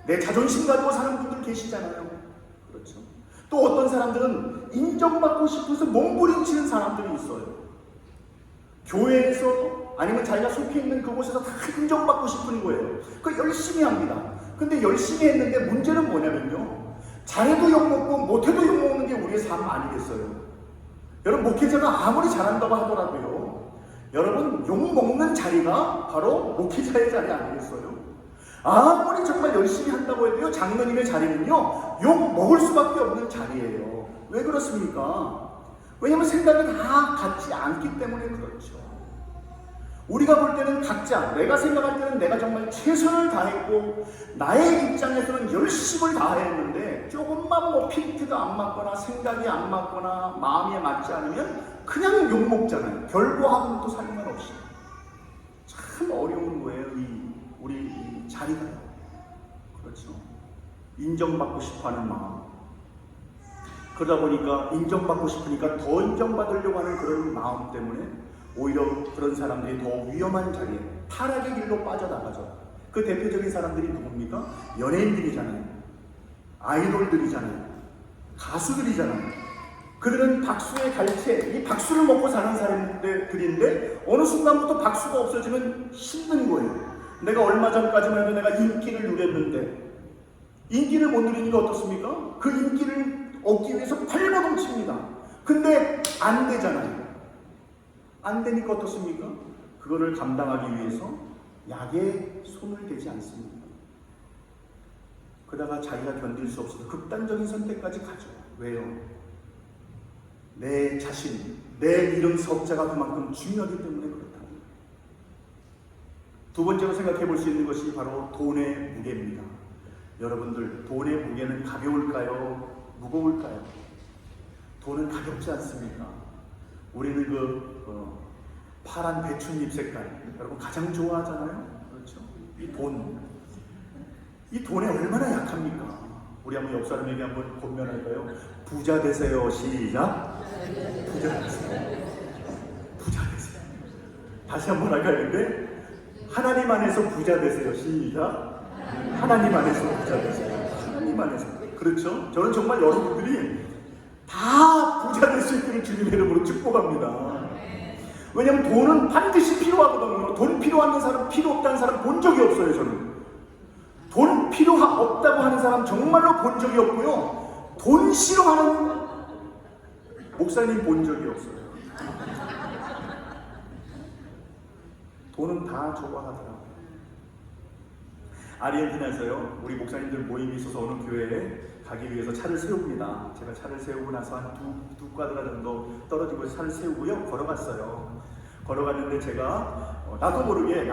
내 자존심 가지고 사는 분들 계시잖아요. 그렇죠. 또 어떤 사람들은 인정받고 싶어서 몸부림치는 사람들이 있어요. 교회에서 아니면 자기가 속해 있는 그곳에서 다 인정받고 싶은 거예요. 그 열심히 합니다. 근데 열심히 했는데 문제는 뭐냐면요, 잘해도 욕먹고 못해도 욕먹는 게 우리의 삶 아니겠어요? 여러분, 목회자가 아무리 잘한다고 하더라도요, 여러분, 욕먹는 자리가 바로 목회자의 자리 아니겠어요? 아무리 정말 열심히 한다고 해도요, 장로님의 자리는요, 욕 먹을 수밖에 없는 자리예요. 왜 그렇습니까? 왜냐하면 생각이 다 같지 않기 때문에 그렇죠. 우리가 볼 때는 각자, 내가 생각할 때는 내가 정말 최선을 다했고 나의 입장에서는 열심을 다했는데 조금만 뭐 핀트가 안 맞거나 생각이 안 맞거나 마음에 맞지 않으면 그냥 욕먹잖아요. 별거하고는 또 상관없이. 참 어려운 거예요, 우리 이 자리가요. 그렇죠. 인정받고 싶어하는 마음. 그러다 보니까 인정받고 싶으니까 더 인정받으려고 하는 그런 마음 때문에 오히려 그런 사람들이 더 위험한 자리에 타락의 길로 빠져나가죠. 그 대표적인 사람들이 누굽니까? 연예인들이잖아요. 아이돌들이잖아요. 가수들이잖아요. 그들은 박수의 갈채, 이 박수를 먹고 사는 사람들인데 어느 순간부터 박수가 없어지면 힘든 거예요. 내가 얼마 전까지만 해도 내가 인기를 누렸는데 인기를 못 누리니까 어떻습니까? 그 인기를 얻기 위해서 발버둥 칩니다. 근데 안 되잖아요. 안 되니까 어떻습니까? 그거를 감당하기 위해서 약에 손을 대지 않습니다. 그러다가 자기가 견딜 수 없어서 극단적인 선택까지 가죠. 왜요? 내 자신, 내 이름 석자가 그만큼 중요하기 때문에 그렇다. 두 번째로 생각해 볼 수 있는 것이 바로 돈의 무게입니다. 여러분들, 돈의 무게는 가벼울까요? 무거울까요? 돈은 가볍지 않습니까? 우리는 파란 배춧잎 색깔, 여러분 가장 좋아하잖아요? 그렇죠? 이 돈에 얼마나 약합니까? 우리 한번 옆 사람에게 한번 권면할까요? 부자 되세요. 시작. 부자 되세요. 부자 되세요. 다시 한번 할까요? 근데 하나님 안에서 부자 되세요. 시작. 하나님 안에서 부자 되세요. 하나님 안에서. 그렇죠? 저는 정말 여러분들이 다 부자 될 수 있기를 주님의 이름으로 축복합니다. 왜냐하면 돈은 반드시 필요하거든요. 돈 필요한 사람, 필요 없다는 사람 본 적이 없어요. 저는 돈 필요 없다고 하는 사람 정말로 본 적이 없고요. 돈 싫어하는 목사님 본 적이 없어요. 돈은 다 좋아하더라고요. 아르헨티나에서요, 우리 목사님들 모임이 있어서 어느 교회에 가기 위해서 차를 세웁니다. 제가 차를 세우고 나서 한 두 꽈드라 정도 떨어지고 차를 세우고요, 걸어갔어요. 걸어갔는데 제가 나도 모르게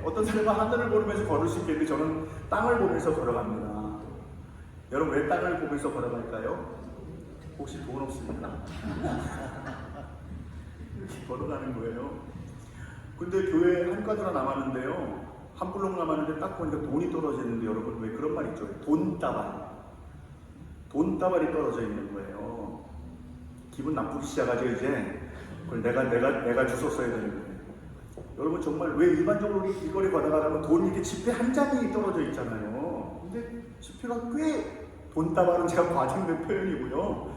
어떤 사람은 하늘을 보면서 걸을 수 있겠는데 저는 땅을 보면서 걸어갑니다. 여러분, 왜 땅을 보면서 걸어갈까요? 혹시 돈 없습니까? 이렇게 걸어가는 거예요. 근데 교회에 한 꽈드라 남았는데요, 한 블록 남았는데 딱 보니까 돈이 떨어져 있는데, 여러분 왜 그런 말 있죠? 돈다발이 떨어져 있는 거예요. 기분 나쁘기 시작하죠. 이제 그걸 내가 주웠어야 되는 거예요. 여러분, 정말 왜 일반적으로 우리 길거리 걸어가다가 돈 이렇게 지폐 한 장이 떨어져 있잖아요. 근데 지폐가 꽤, 돈다발은 제가 과장된 표현이고요,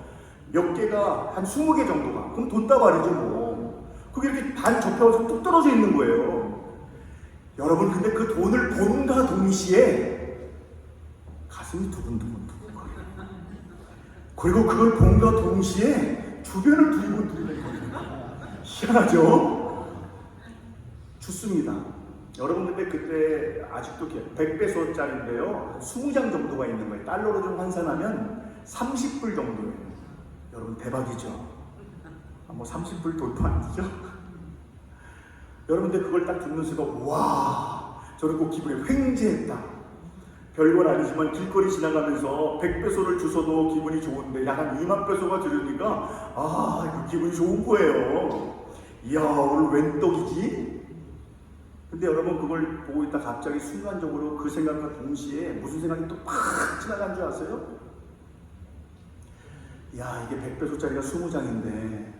몇 개가 한 20개 정도가, 그럼 돈다발이죠 뭐. 그게 이렇게 반 접혀서 뚝 떨어져 있는 거예요. 여러분, 근데 그 돈을 본과 동시에 가슴이 두근두근 거려요. 그리고 그걸 본과 동시에 주변을 두리번두리번 거려요. 희한하죠? 좋습니다. 여러분, 근데 그때 아직도 100페소짜리인데요, 20장 정도가 있는 거예요. 달러로 좀 환산하면 30불 정도예요. 여러분, 대박이죠? 뭐 30불 돌파 아니죠? 여러분들 그걸 딱 듣는 순간, 와, 저는 꼭 기분이 횡재했다. 별건 아니지만 길거리 지나가면서 100페소를 주셔도 기분이 좋은데 약 한 2만 페소가 들으니까 이거 기분이 좋은 거예요. 이야, 오늘 웬 떡이지? 근데 여러분, 그걸 보고 있다 갑자기 순간적으로 그 생각과 동시에 무슨 생각이 또 팍 지나간 줄 아세요? 야, 이게 100페소짜리가 20장인데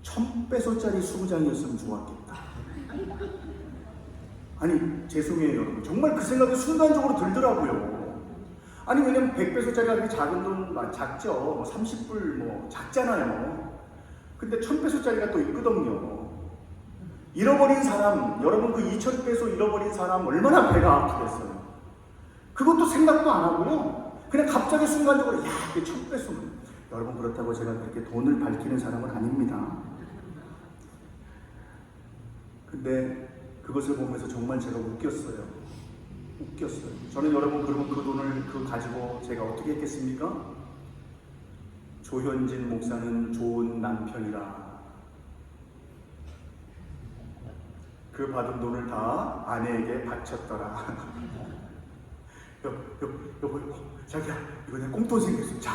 1000페소짜리 20장이었으면 좋았겠다. 아니, 죄송해요 여러분, 정말 그 생각이 순간적으로 들더라고요. 아니, 왜냐면 100페소짜리가 그렇게 작은 돈, 작죠. 뭐 30불 뭐 작잖아요. 근데 1000페소짜리가 또 있거든요. 잃어버린 사람, 여러분, 그 2000페소 잃어버린 사람 얼마나 배가 아프겠어요. 그것도 생각도 안 하고요, 그냥 갑자기 순간적으로, 야, 이게 1000페소면. 여러분, 그렇다고 제가 그렇게 돈을 밝히는 사람은 아닙니다. 근데 그것을 보면서 정말 제가 웃겼어요. 저는 여러분, 그러면 그 돈을 가지고 제가 어떻게 했겠습니까? 조현진 목사는 좋은 남편이라 그 받은 돈을 다 아내에게 바쳤더라. 여보, 자기야, 이거 내 꽁돈 생겼어. 자,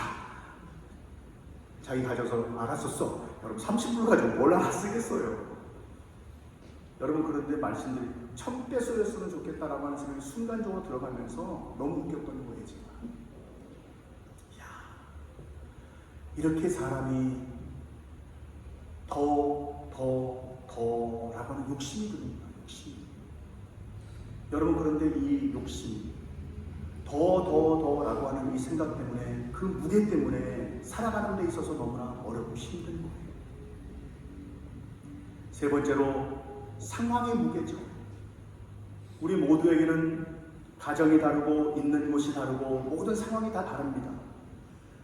자기 가져서. 알았었어. 여러분, 30불 가지고 뭘 하나 쓰겠어요. 여러분, 그런데 말씀드리, 1000배 쏘였으면 좋겠다라고 하는 생각이 순간적으로 들어가면서 너무 웃겼던 거예요, 제가. 야, 이렇게 사람이 더라고 하는 욕심이 듭니다. 욕심. 여러분, 그런데 이 욕심, 더라고 하는 이 생각 때문에, 그 무게 때문에 살아가는 데 있어서 너무나 어렵고 힘든 거예요. 세 번째로, 상황의 무게죠. 우리 모두에게는 가정이 다르고 있는 곳이 다르고 모든 상황이 다 다릅니다.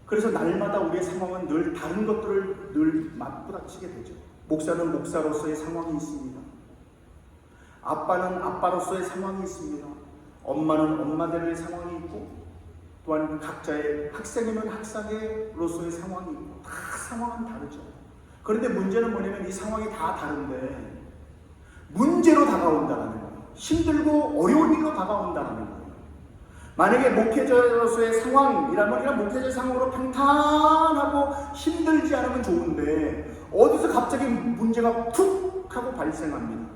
그래서 날마다 우리의 상황은 늘 다른 것들을 늘 맞부닥치게 되죠. 목사는 목사로서의 상황이 있습니다. 아빠는 아빠로서의 상황이 있습니다. 엄마는 엄마들의 상황이 있고, 또한 각자의 학생이면 학생으로서의 상황이 있고, 다 상황은 다르죠. 그런데 문제는 뭐냐면 이 상황이 다 다른데 문제로 다가온다는 거예요. 힘들고 어려운 일로 다가온다는 거예요. 만약에 목회자로서의 상황이라면 이런 목회자의 상황으로 평탄하고 힘들지 않으면 좋은데, 어디서 갑자기 문제가 툭 하고 발생합니다.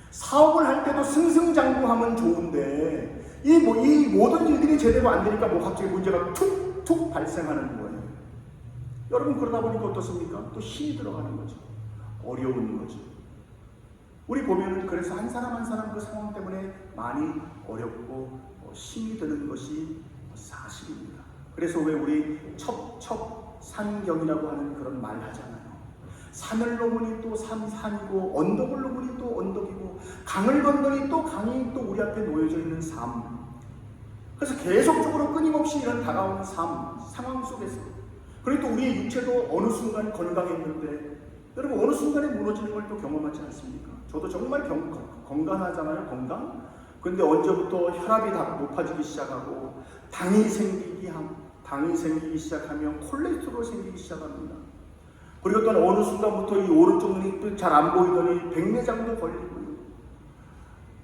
사업을 할 때도 승승장구하면 좋은데 이 모든 일들이 제대로 안 되니까 갑자기 문제가 툭툭 발생하는 거예요. 여러분, 그러다 보니까 어떻습니까? 또 힘이 들어가는 거죠. 어려운 거죠. 우리 보면은 그래서 한 사람 한 사람 그 상황 때문에 많이 어렵고 힘이 드는 것이 사실입니다. 그래서 왜 우리 첩첩산경이라고 하는 그런 말 하잖아요. 산을 넘으니 또 산이고, 언덕을 넘으니 또 언덕이고, 강을 건너니 또 강이 또 우리 앞에 놓여져 있는 삶. 그래서 계속적으로 끊임없이 이런 다가오는 상황 속에서, 그리고 또 우리의 육체도 어느 순간 건강했는데, 여러분, 어느 순간에 무너지는 걸 또 경험하지 않습니까? 저도 정말 건강하잖아요, 건강. 근데 언제부터 혈압이 다 높아지기 시작하고, 당이 생기기 시작하면 콜레스테롤 생기기 시작합니다. 그리고 또 어느 순간부터 이 오른쪽 눈이 잘 안 보이더니 백내장도 걸리고요.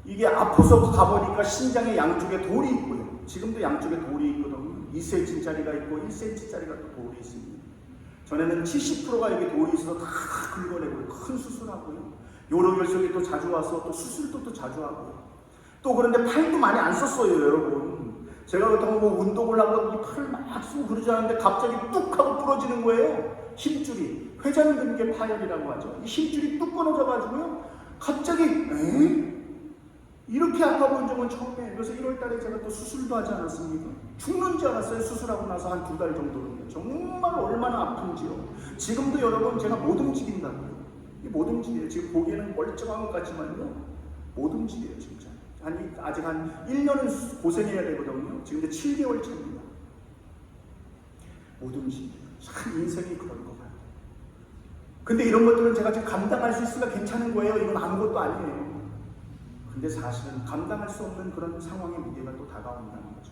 이게 아파서 가보니까 신장의 양쪽에 돌이 있고요. 지금도 양쪽에 돌이 있거든요. 2cm짜리가 있고 1cm짜리가 또 돌이 있습니다. 전에는 70%가 여기 돌이 있어서 다 긁어내고요. 큰 수술하고요. 요로결석이 또 자주 와서 또 수술도 또 자주 하고요. 또 그런데 팔도 많이 안 썼어요, 여러분. 제가 그렇다고 뭐 운동을 하고 이 팔을 막 쓰고 그러지 않는데 갑자기 뚝 하고 부러지는 거예요. 힘줄이. 회전근개 파열이라고 하죠. 이 힘줄이 뚝 끊어져가지고요. 갑자기 이렇게 아파 보인 적은 처음이에요. 그래서 1월달에 제가 또 수술도 하지 않았습니까? 죽는 줄 알았어요. 수술하고 나서 한 2달 정도는요. 정말 얼마나 아픈지요. 지금도 여러분, 제가 못 움직인다고요. 못 움직여요. 지금 보기에는 멀쩡한 것 같지만요, 못 움직여요, 진짜. 아직 한 1년은 고생해야 되거든요. 지금 이제 7개월 차입니다. 못 움직여요. 참 인생이 그런 것 같아요. 근데 이런 것들은 제가 지금 감당할 수 있으니까 괜찮은 거예요. 이건 아무것도 아니에요. 근데 사실은 감당할 수 없는 그런 상황의 무게가 또 다가온다는 거죠.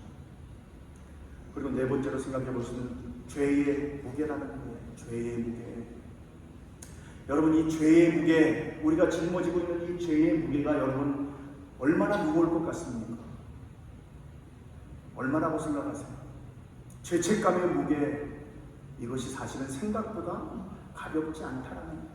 그리고 네 번째로 생각해 보시면 죄의 무게라는 거예요. 죄의 무게. 여러분, 이 죄의 무게, 우리가 짊어지고 있는 이 죄의 무게가 여러분 얼마나 무거울 것 같습니까? 얼마라고 생각하세요? 죄책감의 무게, 이것이 사실은 생각보다 가볍지 않다라는 거예요.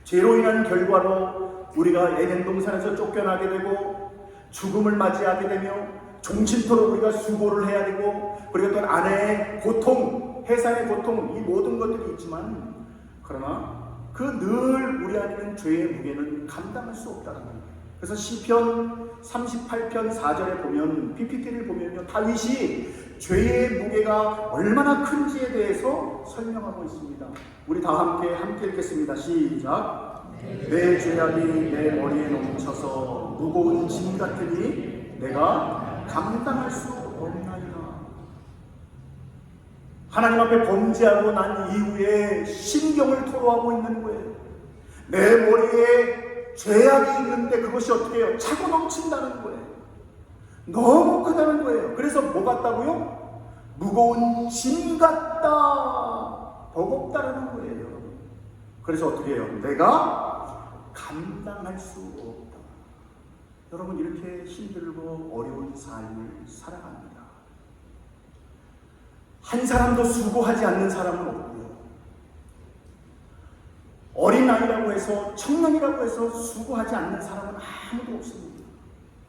죄로 인한 결과로 우리가 에덴 동산에서 쫓겨나게 되고, 죽음을 맞이하게 되며, 종신토록 우리가 수고를 해야 되고, 그리고 또 아내의 고통, 회사의 고통, 이 모든 것들이 있지만, 그러나 그 늘 우리 안에 있는 죄의 무게는 감당할 수 없다는 거예요. 그래서 시편 38편 4절에 보면, PPT를 보면요, 다윗이 죄의 무게가 얼마나 큰지에 대해서 설명하고 있습니다. 우리 다 함께 읽겠습니다. 시작. 내 죄악이 내 머리에 넘쳐서 무거운 짐 같으니 내가 감당할 수 없나이다. 하나님 앞에 범죄하고 난 이후에 심경을 토로하고 있는 거예요. 내 머리에 죄악이 있는데 그것이 어떻게 해요? 차고 넘친다는 거예요. 너무 크다는 거예요. 그래서 뭐 같다고요? 무거운 짐 같다. 버겁다라는 거예요, 여러분. 그래서 어떻게 해요? 내가 감당할 수 없다. 여러분, 이렇게 힘들고 어려운 삶을 살아갑니다. 한 사람도 수고하지 않는 사람은 없고요. 어린아이라고 해서 청년이라고 해서 수고하지 않는 사람은 아무도 없습니다.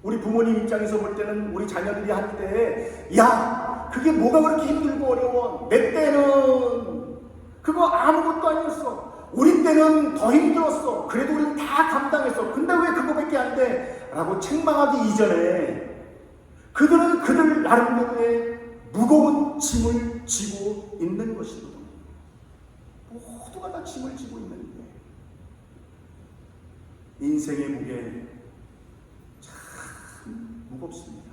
우리 부모님 입장에서 볼 때는 우리 자녀들이 할 때 야 그게 뭐가 그렇게 힘들고 어려워, 내 때는 그거 아무것도 아니었어, 우리 때는 더 힘들었어, 그래도 우리는 다 감당했어, 근데 왜 그거밖에 안 돼? 라고 책망하기 이전에 그들은 그들 나름대로의 무거운 짐을 지고 있는 것이거든요. 모두가 다 짐을 지고 있는데 인생의 무게 참 무겁습니다.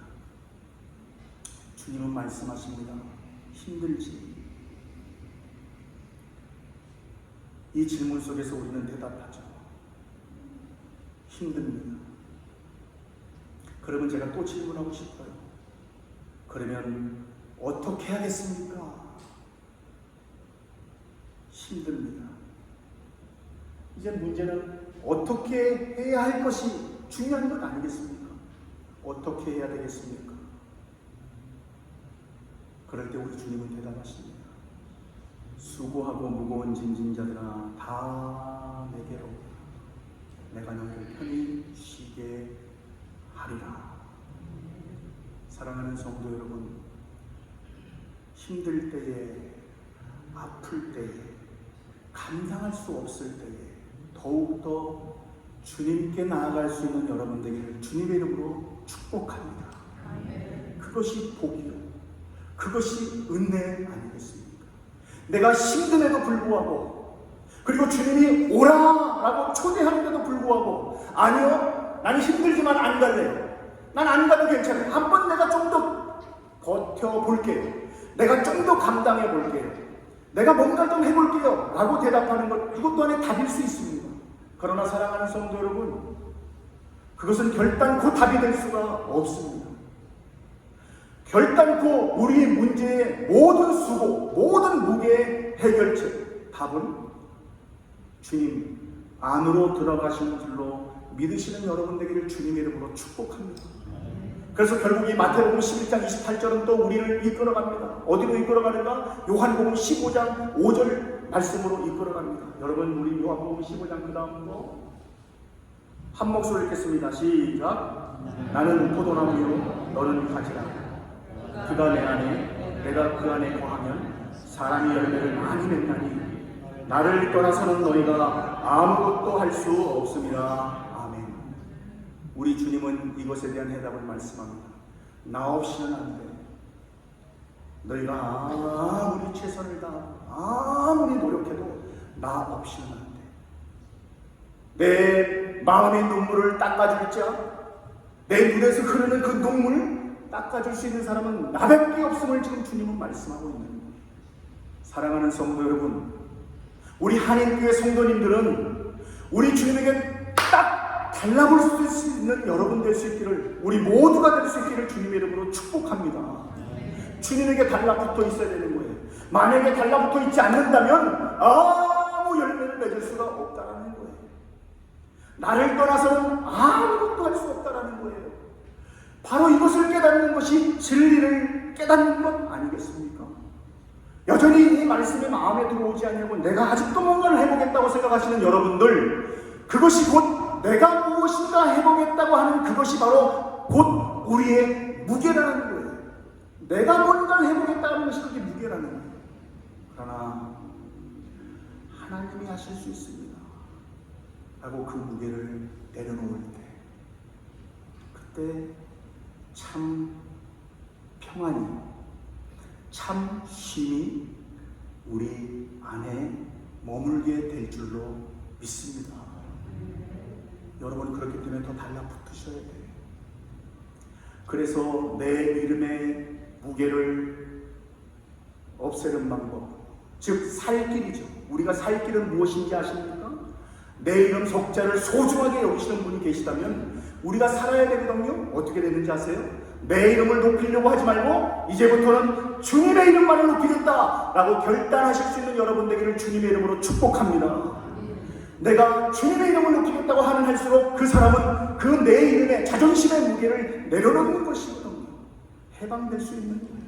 주님은 말씀하십니다. 힘들지? 이 질문 속에서 우리는 대답하죠. 힘듭니다. 그러면 제가 또 질문하고 싶어요. 그러면 어떻게 하겠습니까? 힘듭니다. 이제 문제는 어떻게 해야 할 것이 중요한 것 아니겠습니까? 어떻게 해야 되겠습니까? 그럴 때 우리 주님은 대답하십니다. 수고하고 무거운 짐진 자들아 다 내게로 내가 너희를 편히 쉬게 하리라. 사랑하는 성도 여러분, 힘들 때에, 아플 때에, 감당할 수 없을 때에 더욱더 주님께 나아갈 수 있는 여러분 되기를 주님의 이름으로 축복합니다. 그것이 복이요, 그것이 은혜 아니겠습니까? 내가 힘듦에도 불구하고, 그리고 주님이 오라라고 초대하는데도 불구하고 아니요, 나는 힘들지만 안 갈래요, 난 안 가도 괜찮아요, 한번 내가 좀 더 버텨볼게요, 내가 좀 더 감당해볼게요, 내가 뭔가 좀 해볼게요 라고 대답하는 것, 이것 또한 답일 수 있습니다. 그러나 사랑하는 성도 여러분, 그것은 결단코 답이 될 수가 없습니다. 결단코 우리의 문제의 모든 수고, 모든 무게의 해결책, 답은 주님 안으로 들어가시는 줄로 믿으시는 여러분 되기를 주님의 이름으로 축복합니다. 그래서 결국 이 마태복음 11장 28절은 또 우리를 이끌어갑니다. 어디로 이끌어가는가? 요한복음 15장 5절 말씀으로 이끌어갑니다. 여러분, 우리 요한복음 15장 그 다음으로 한 목소리 읽겠습니다. 시작. 나는 포도나무요 너는 가지라. 그가 내 안에 내가 그 안에 거하면 사람이 열매를 많이 맺나니 나를 떠나서는 너희가 아무것도 할 수 없습니다. 아멘. 우리 주님은 이것에 대한 해답을 말씀합니다. 나 없이는 안 돼. 너희가 아무리 최선을 다하고 아무리 노력해도 나 없이는 안 돼. 내 마음의 눈물을 닦아줄 자, 내 눈에서 흐르는 그 눈물 닦아줄 수 있는 사람은 나밖에 없음을 지금 주님은 말씀하고 있는 거예요. 사랑하는 성도 여러분, 우리 한인교회 성도님들은 우리 주님에게 딱 달라볼 수 있는 여러분 될 수 있기를, 우리 모두가 될 수 있기를 주님의 이름으로 축복합니다. 주님에게 달라붙어 있어야 되는 거예요. 만약에 달라붙어 있지 않는다면 아무 열매를 맺을 수가 없다라는 거예요. 나를 떠나서는 아무것도 할 수 없다라는 거예요. 바로 이것을 깨닫는 것이 진리를 깨닫는 것 아니겠습니까? 여전히 이 말씀이 마음에 들어오지 않냐고 내가 아직도 뭔가를 해보겠다고 생각하시는 여러분들, 그것이 곧 내가 무엇인가 해보겠다고 하는 그것이 바로 곧 우리의 무게라는 거예요. 내가 뭔가를 해보겠다고 하는 것이 그게 무게라는 거예요. 그러나 하나님이 하실 수 있습니다 라고 그 무게를 내려놓을 때, 그때 참 평안이, 참 쉼이 우리 안에 머물게 될 줄로 믿습니다. 여러분, 그렇기 때문에 더 달라붙으셔야 돼요. 그래서 내 이름의 무게를 없애는 방법, 즉 살 길이죠. 우리가 살 길은 무엇인지 아십니까? 내 이름 석자를 소중하게 여기시는 분이 계시다면 우리가 살아야 되거든요. 어떻게 되는지 아세요? 내 이름을 높이려고 하지 말고 이제부터는 주님의 이름만을 높이겠다라고 결단하실 수 있는 여러분 되기를 주님의 이름으로 축복합니다. 내가 주님의 이름을 높이겠다고 하는 할수록 그 사람은 그 내 이름의 자존심의 무게를 내려놓는 것이거든요. 해방될 수 있는 거예요.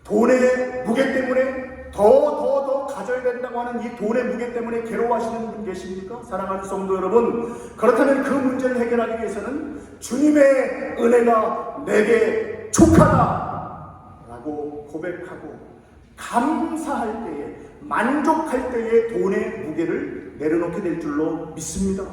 돈의 무게 때문에 더 가져야 된다고 하는 이 돈의 무게 때문에 괴로워하시는 분 계십니까? 사랑하는 성도 여러분, 그렇다면 그 문제를 해결하기 위해서는 주님의 은혜가 내게 족하다 라고 고백하고 감사할 때에, 만족할 때에 돈의 무게를 내려놓게 될 줄로 믿습니다.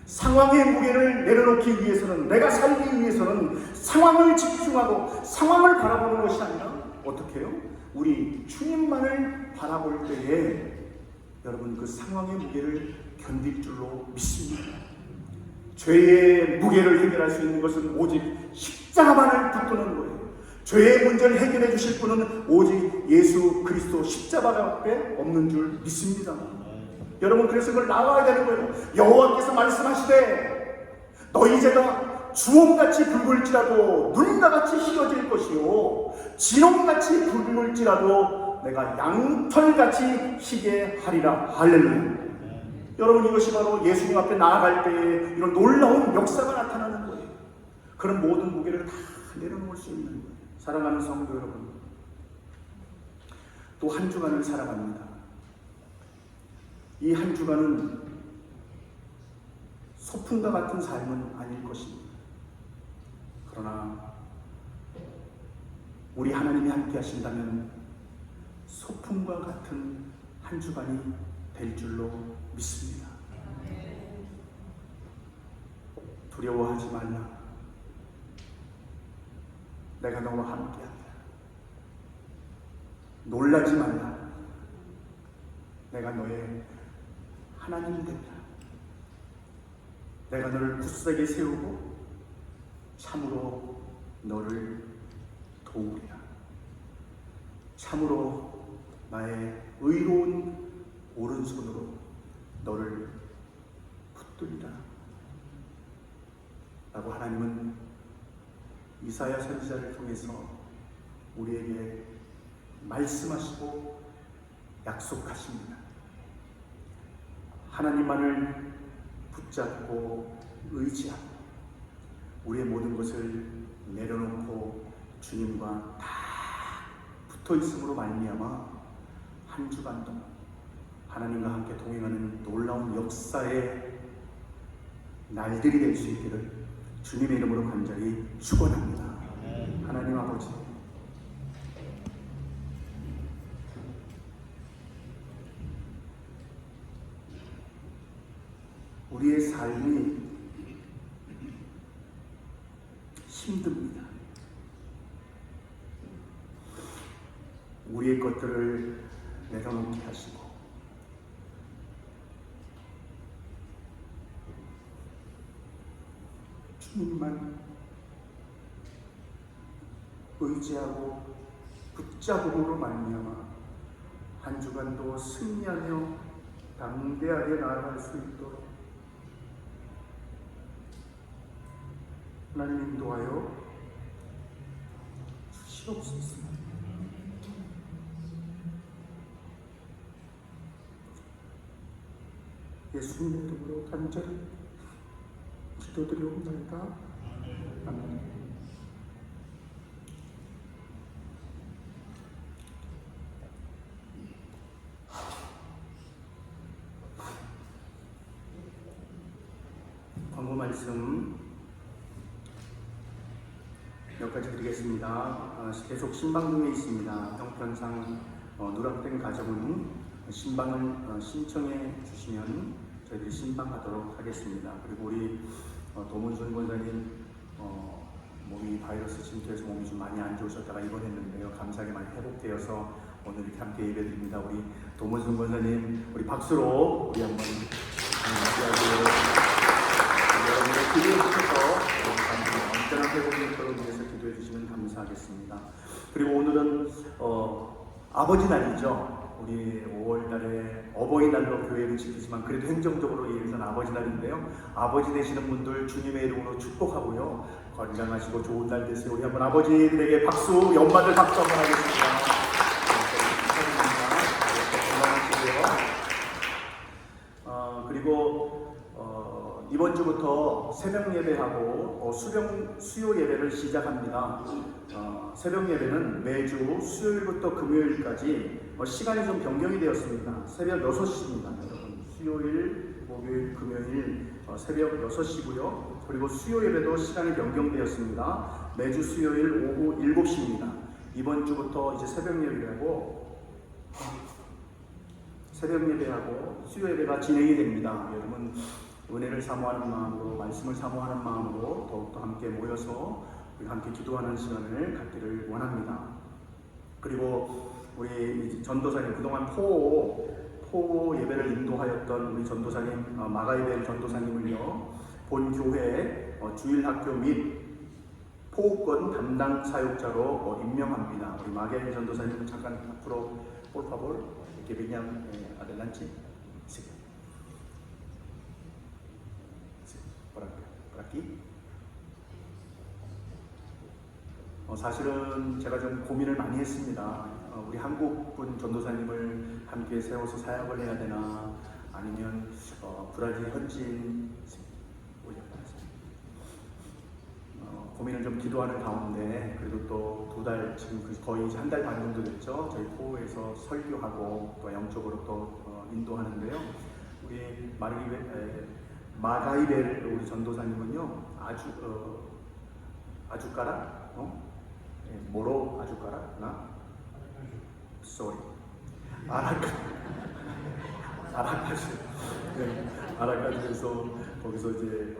상황의 무게를 내려놓기 위해서는, 내가 살기 위해서는 상황을 집중하고 상황을 바라보는 것이 아니라 어떻게 해요? 우리 주님만을 바라볼 때에 여러분 그 상황의 무게를 견딜 줄로 믿습니다. 죄의 무게를 해결할 수 있는 것은 오직 십자가만을 붙드는 거예요. 죄의 문제를 해결해 주실 분은 오직 예수 그리스도 십자가밖에 없는 줄 믿습니다. 여러분, 그래서 그걸 나와야 되는 거예요. 여호와께서 말씀하시되 너희 죄가 주홍같이 붉을지라도 눈가같이 희어질 것이요 진홍같이 붉을지라도 내가 양털같이 희게 하리라. 할렐루야. 여러분, 이것이 바로 예수님 앞에 나아갈 때에 이런 놀라운 역사가 나타나는 거예요. 그런 모든 무게를 다 내려놓을 수 있는 거예요. 사랑하는 성도 여러분, 또 한 주간을 살아갑니다. 이 한 주간은 소풍과 같은 삶은 아닐 것입니다. 그러나 우리 하나님이 함께 하신다면 소풍과 같은 한 주간이 될 줄로 믿습니다. 두려워하지 말라. 내가 너와 함께한다. 놀라지 말라. 내가 너의 하나님이 된다. 내가 너를 굳세게 세우고 참으로 너를 도우리라. 참으로 나의 의로운 오른손으로 너를 붙들리라. 라고 하나님은 이사야 선지자를 통해서 우리에게 말씀하시고 약속하십니다. 하나님만을 붙잡고 의지하고 우리의 모든 것을 내려놓고 주님과 다 붙어 있음으로 말미암아 한 주간 동안 하나님과 함께 동행하는 놀라운 역사의 날들이 될 수 있기를 주님의 이름으로 간절히 축원합니다. 하나님 아버지, 우리의 삶이 힘듭니다. 우리의 것들을 내려놓게 하시고 주님만 의지하고 붙잡음으로 말미암아 한 주간도 승리하며 담대하게 나아갈 수 있도록 하나님 인도하여 주시옵소서. 예수님의 이름으로 간절히 기도드리옵나이다. 아멘. 광고 말씀 몇 가지 드리겠습니다. 계속 신방중에 있습니다. 형편상 누락된 가정은 신방을 신청해 주시면 저희들이 신방하도록 하겠습니다. 그리고 우리 도문순 권사님 몸이 바이러스 침투해서 몸이 좀 많이 안 좋으셨다가 입원했는데요. 감사하게 많이 회복되어서 오늘 이렇게 함께 예배드립니다. 우리 도문순 권사님 우리 박수로 우리 한번 여러분의 기도해 주셔서 온전한 회복이 있도록 위해서 기도해 주시면 감사하겠습니다. 그리고 오늘은 아버지 날이죠. 우리 5월달에 어버이날로 교회를 지키지만 그래도 행정적으로 얘기해서는 아버지 날인데요. 아버지 되시는 분들 주님의 이름으로 축복하고요. 건강하시고 좋은 날 되세요. 우리 한번 아버지들에게 박수, 연말을 박수 한번 하겠습니다. 건강하시고요. 그리고 이번 주부터 새벽 예배하고 수요 예배를 시작합니다. 새벽 예배는 매주 수요일부터 금요일까지 시간이 좀 변경이 되었습니다. 새벽 6시입니다. 여러분. 수요일, 목요일, 금요일 새벽 6시고요. 그리고 수요 예배도 시간이 변경되었습니다. 매주 수요일 오후 7시입니다. 이번 주부터 이제 새벽 예배하고 수요 예배가 진행이 됩니다. 여러분 은혜를 사모하는 마음으로, 말씀을 사모하는 마음으로 더욱더 함께 모여서 우리 함께 기도하는 시간을 갖기를 원합니다. 그리고 우리 전도사님, 그동안 포 예배를 인도하였던 우리 전도사님 마가이벨 전도사님을요, 본 교회 주일학교 및 포우권 담당 사역자로 임명합니다. 우리 마가이벨 전도사님 잠깐 앞으로 por favor, que vengan adelante. Sí. Sí. Por aquí. 사실은 제가 좀 고민을 많이 했습니다. 우리 한국분 전도사님을 함께 세워서 사역을 해야 되나, 아니면 브라질 현지인 고민을 좀 기도하는 가운데, 그래도 또 2달, 지금 거의 한 달 반 정도 됐죠. 저희 포에서 설교하고 또 영적으로 또 인도하는데요. 우리 마가이벨 우리 전도사님은요, 아주까라? 뭐로 아주까라? 나? sorry. 아라카주. 네, 아라카주에서 거기서 이제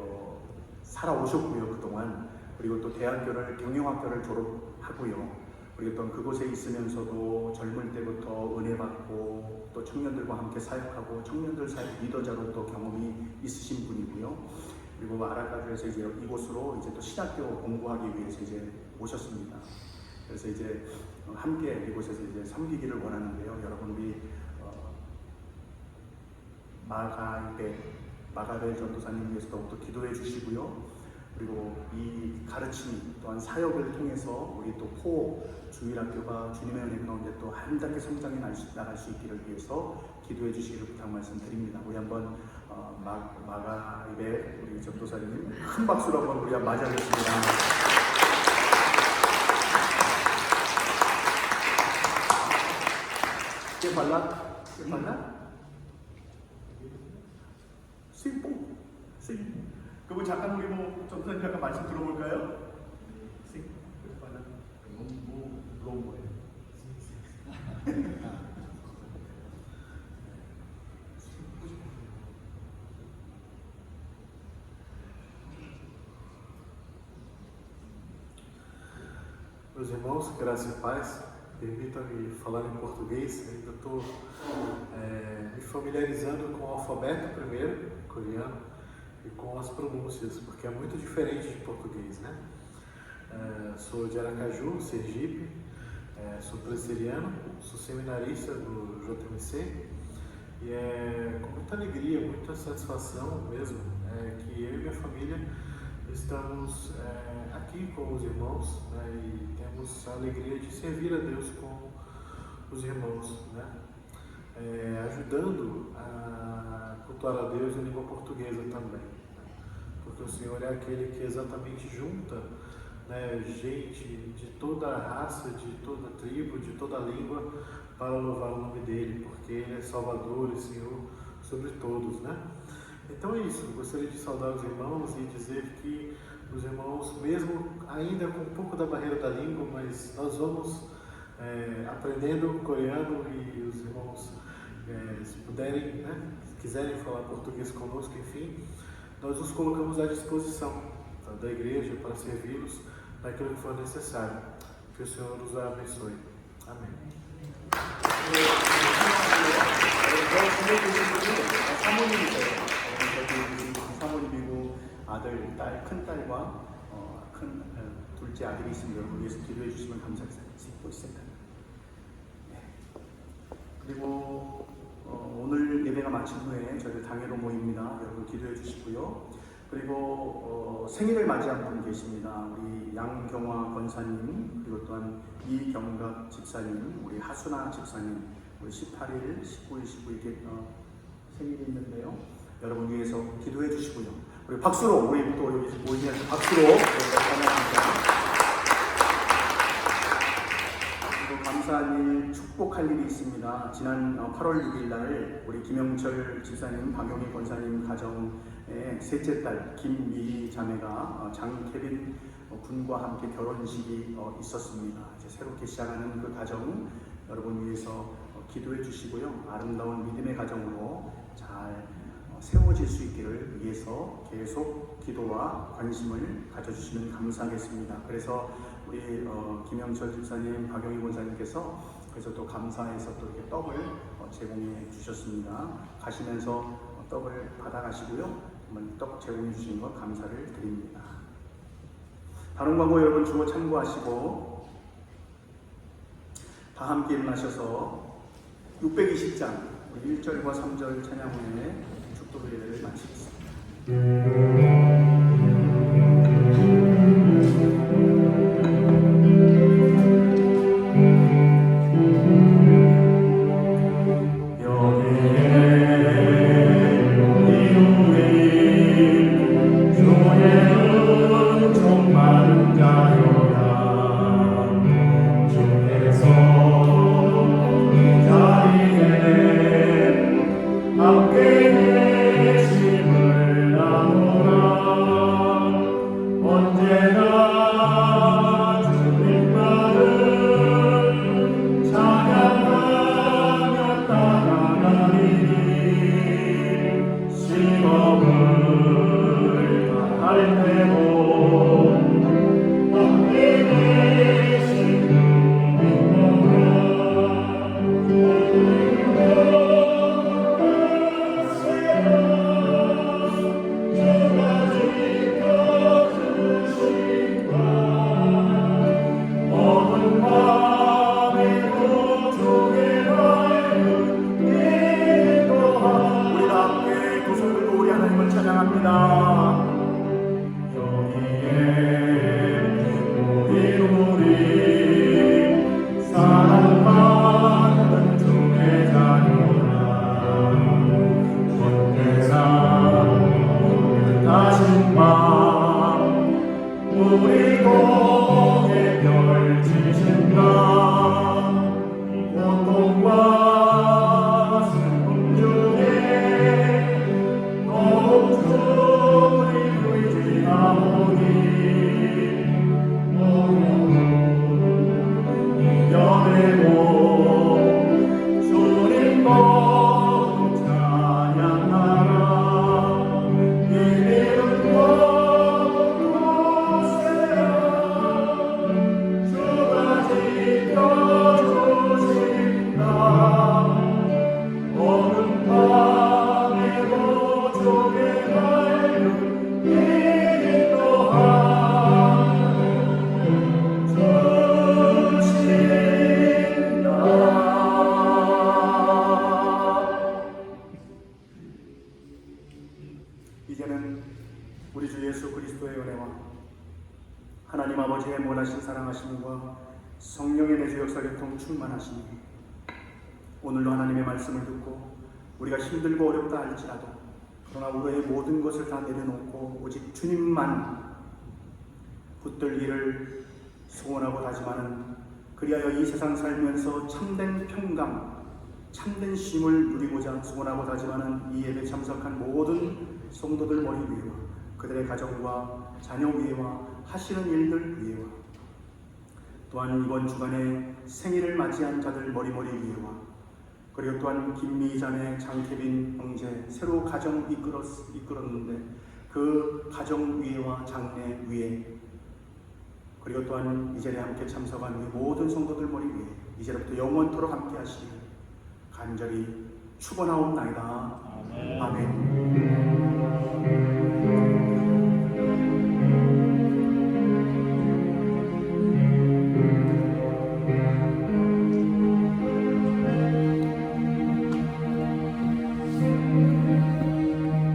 살아오셨고요, 그동안. 그리고 또 대학교를, 경영학교를 졸업하고요. 그리고 또 그곳에 있으면서도 젊을 때부터 은혜 받고 또 청년들과 함께 사역하고 청년들 사역 리더자로 또 경험이 있으신 분이고요. 그리고 아라카주에서 이제 이곳으로 이제 또 신학교 공부하기 위해서 이제 오셨습니다. 그래서 이제 함께 이곳에서 이제 섬기기를 원하는데요. 여러분 우리 마가벨 전도사님 위해서 더욱더 기도해 주시고요. 그리고 이 가르침 또한 사역을 통해서 우리 또 포 주일학교가 주님의 은혜 가운데 또 한 단계 성장해 나갈 수 있기를 위해서 기도해 주시기를 부탁 말씀드립니다. 우리 한번 마가벨 우리 전도사님 큰 박수로 한번 우리 맞이하겠습니다. ¿Qué falta? Sí, sí. 그분 잠깐 우리 전도사님 잠깐 말씀 들어볼까요? Sí. Meus irmãos, graça e paz, permitam-me falar em português. Ainda estou me familiarizando com o alfabeto primeiro, coreano, e com as pronúncias, porque é muito diferente de português, né? Sou de Aracaju, Sergipe, sou presbiteriano, sou seminarista do JMC, e é com muita alegria, muita satisfação mesmo, que eu e minha família estamos aqui com os irmãos, né, e temos a alegria de servir a Deus com os irmãos, né, ajudando a cultuar a Deus em língua portuguesa também, né, porque o Senhor é aquele que exatamente junta, né, gente de toda a raça, de toda a tribo, de toda a língua para louvar o nome dele, porque ele é Salvador e Senhor sobre todos, né? Então é isso, eu gostaria de saudar os irmãos e dizer que os irmãos, mesmo ainda com um pouco da barreira da língua, mas nós vamos aprendendo coreano, e os irmãos, se puderem, né, se quiserem falar português conosco, enfim, nós nos colocamos à disposição, tá, da igreja para servi-los naquilo que for necessário. Que o Senhor nos abençoe. Amém. 사모님이고 아들, 딸, 큰 딸과 큰 둘째 아들이 있습니다. 여러분 위해서 기도해 주시면 감사하겠습니다. 그리고 오늘 예배가 마친 후에 저희들 당회로 모입니다. 여러분 기도해 주시고요. 그리고 생일을 맞이한 분 계십니다. 우리 양경화 권사님, 그리고 또한 이경각 집사님, 우리 하순아 집사님, 우리 18일, 19일, 19일 이렇게 생일이 있는데요. 여러분 위해서 기도해 주시고요. 우리 박수로, 우리 또 여기 모이면서 박수로 찬양합니다. 그리고 감사 감사할 일, 축복할 일이 있습니다. 지난 8월 6일 날 우리 김영철 집사님, 박용희 권사님 가정의 셋째 딸 김미희 자매가 장케빈 군과 함께 결혼식이 있었습니다. 이제 새롭게 시작하는 그 가정 여러분 위해서 기도해 주시고요. 아름다운 믿음의 가정으로 잘 세워질 수 있기를 위해서 계속 기도와 관심을 가져주시면 감사하겠습니다. 그래서 우리 김영철 집사님, 박영희 권사님께서 그래서 또 감사해서 또 이렇게 떡을 제공해 주셨습니다. 가시면서 떡을 받아가시고요. 한번 떡 제공해 주신 것 감사를 드립니다. 다른 광고 여러분 주어 참고하시고 다 함께 일어나셔서 620장 우리 1절과 3절 찬양 후에 축도 예배를 마치겠습니다. 이제는 우리 주 예수 그리스도의 은혜와 하나님 아버지의 무한하신 사랑하심과 성령의 내주 역사 교통 충만하심이 오늘도 하나님의 말씀을 듣고 우리가 힘들고 어렵다 할지라도 그러나 우리의 모든 것을 다 내려놓고 오직 주님만 붙들기를 소원하고 다짐하는 그리하여 이 세상 살면서 참된 평강, 참된 쉼을 누리고자 소원하고 다짐하는 이 예배 참석한 모든 성도들 머리 위에와 그들의 가정과 자녀 위에와 하시는 일들 위에와 또한 이번 주간에 생일을 맞이한 자들 머리머리 위에와 그리고 또한 김미희 자매, 장케빈 형제 새로 가정 이끌었는데 그 가정 위에와 장래 위에 그리고 또한 이 자리에 함께 참석한 우리 모든 성도들 머리 위에 이제부터 영원토록 함께 하시길 간절히 축원하옵나이다. 아멘.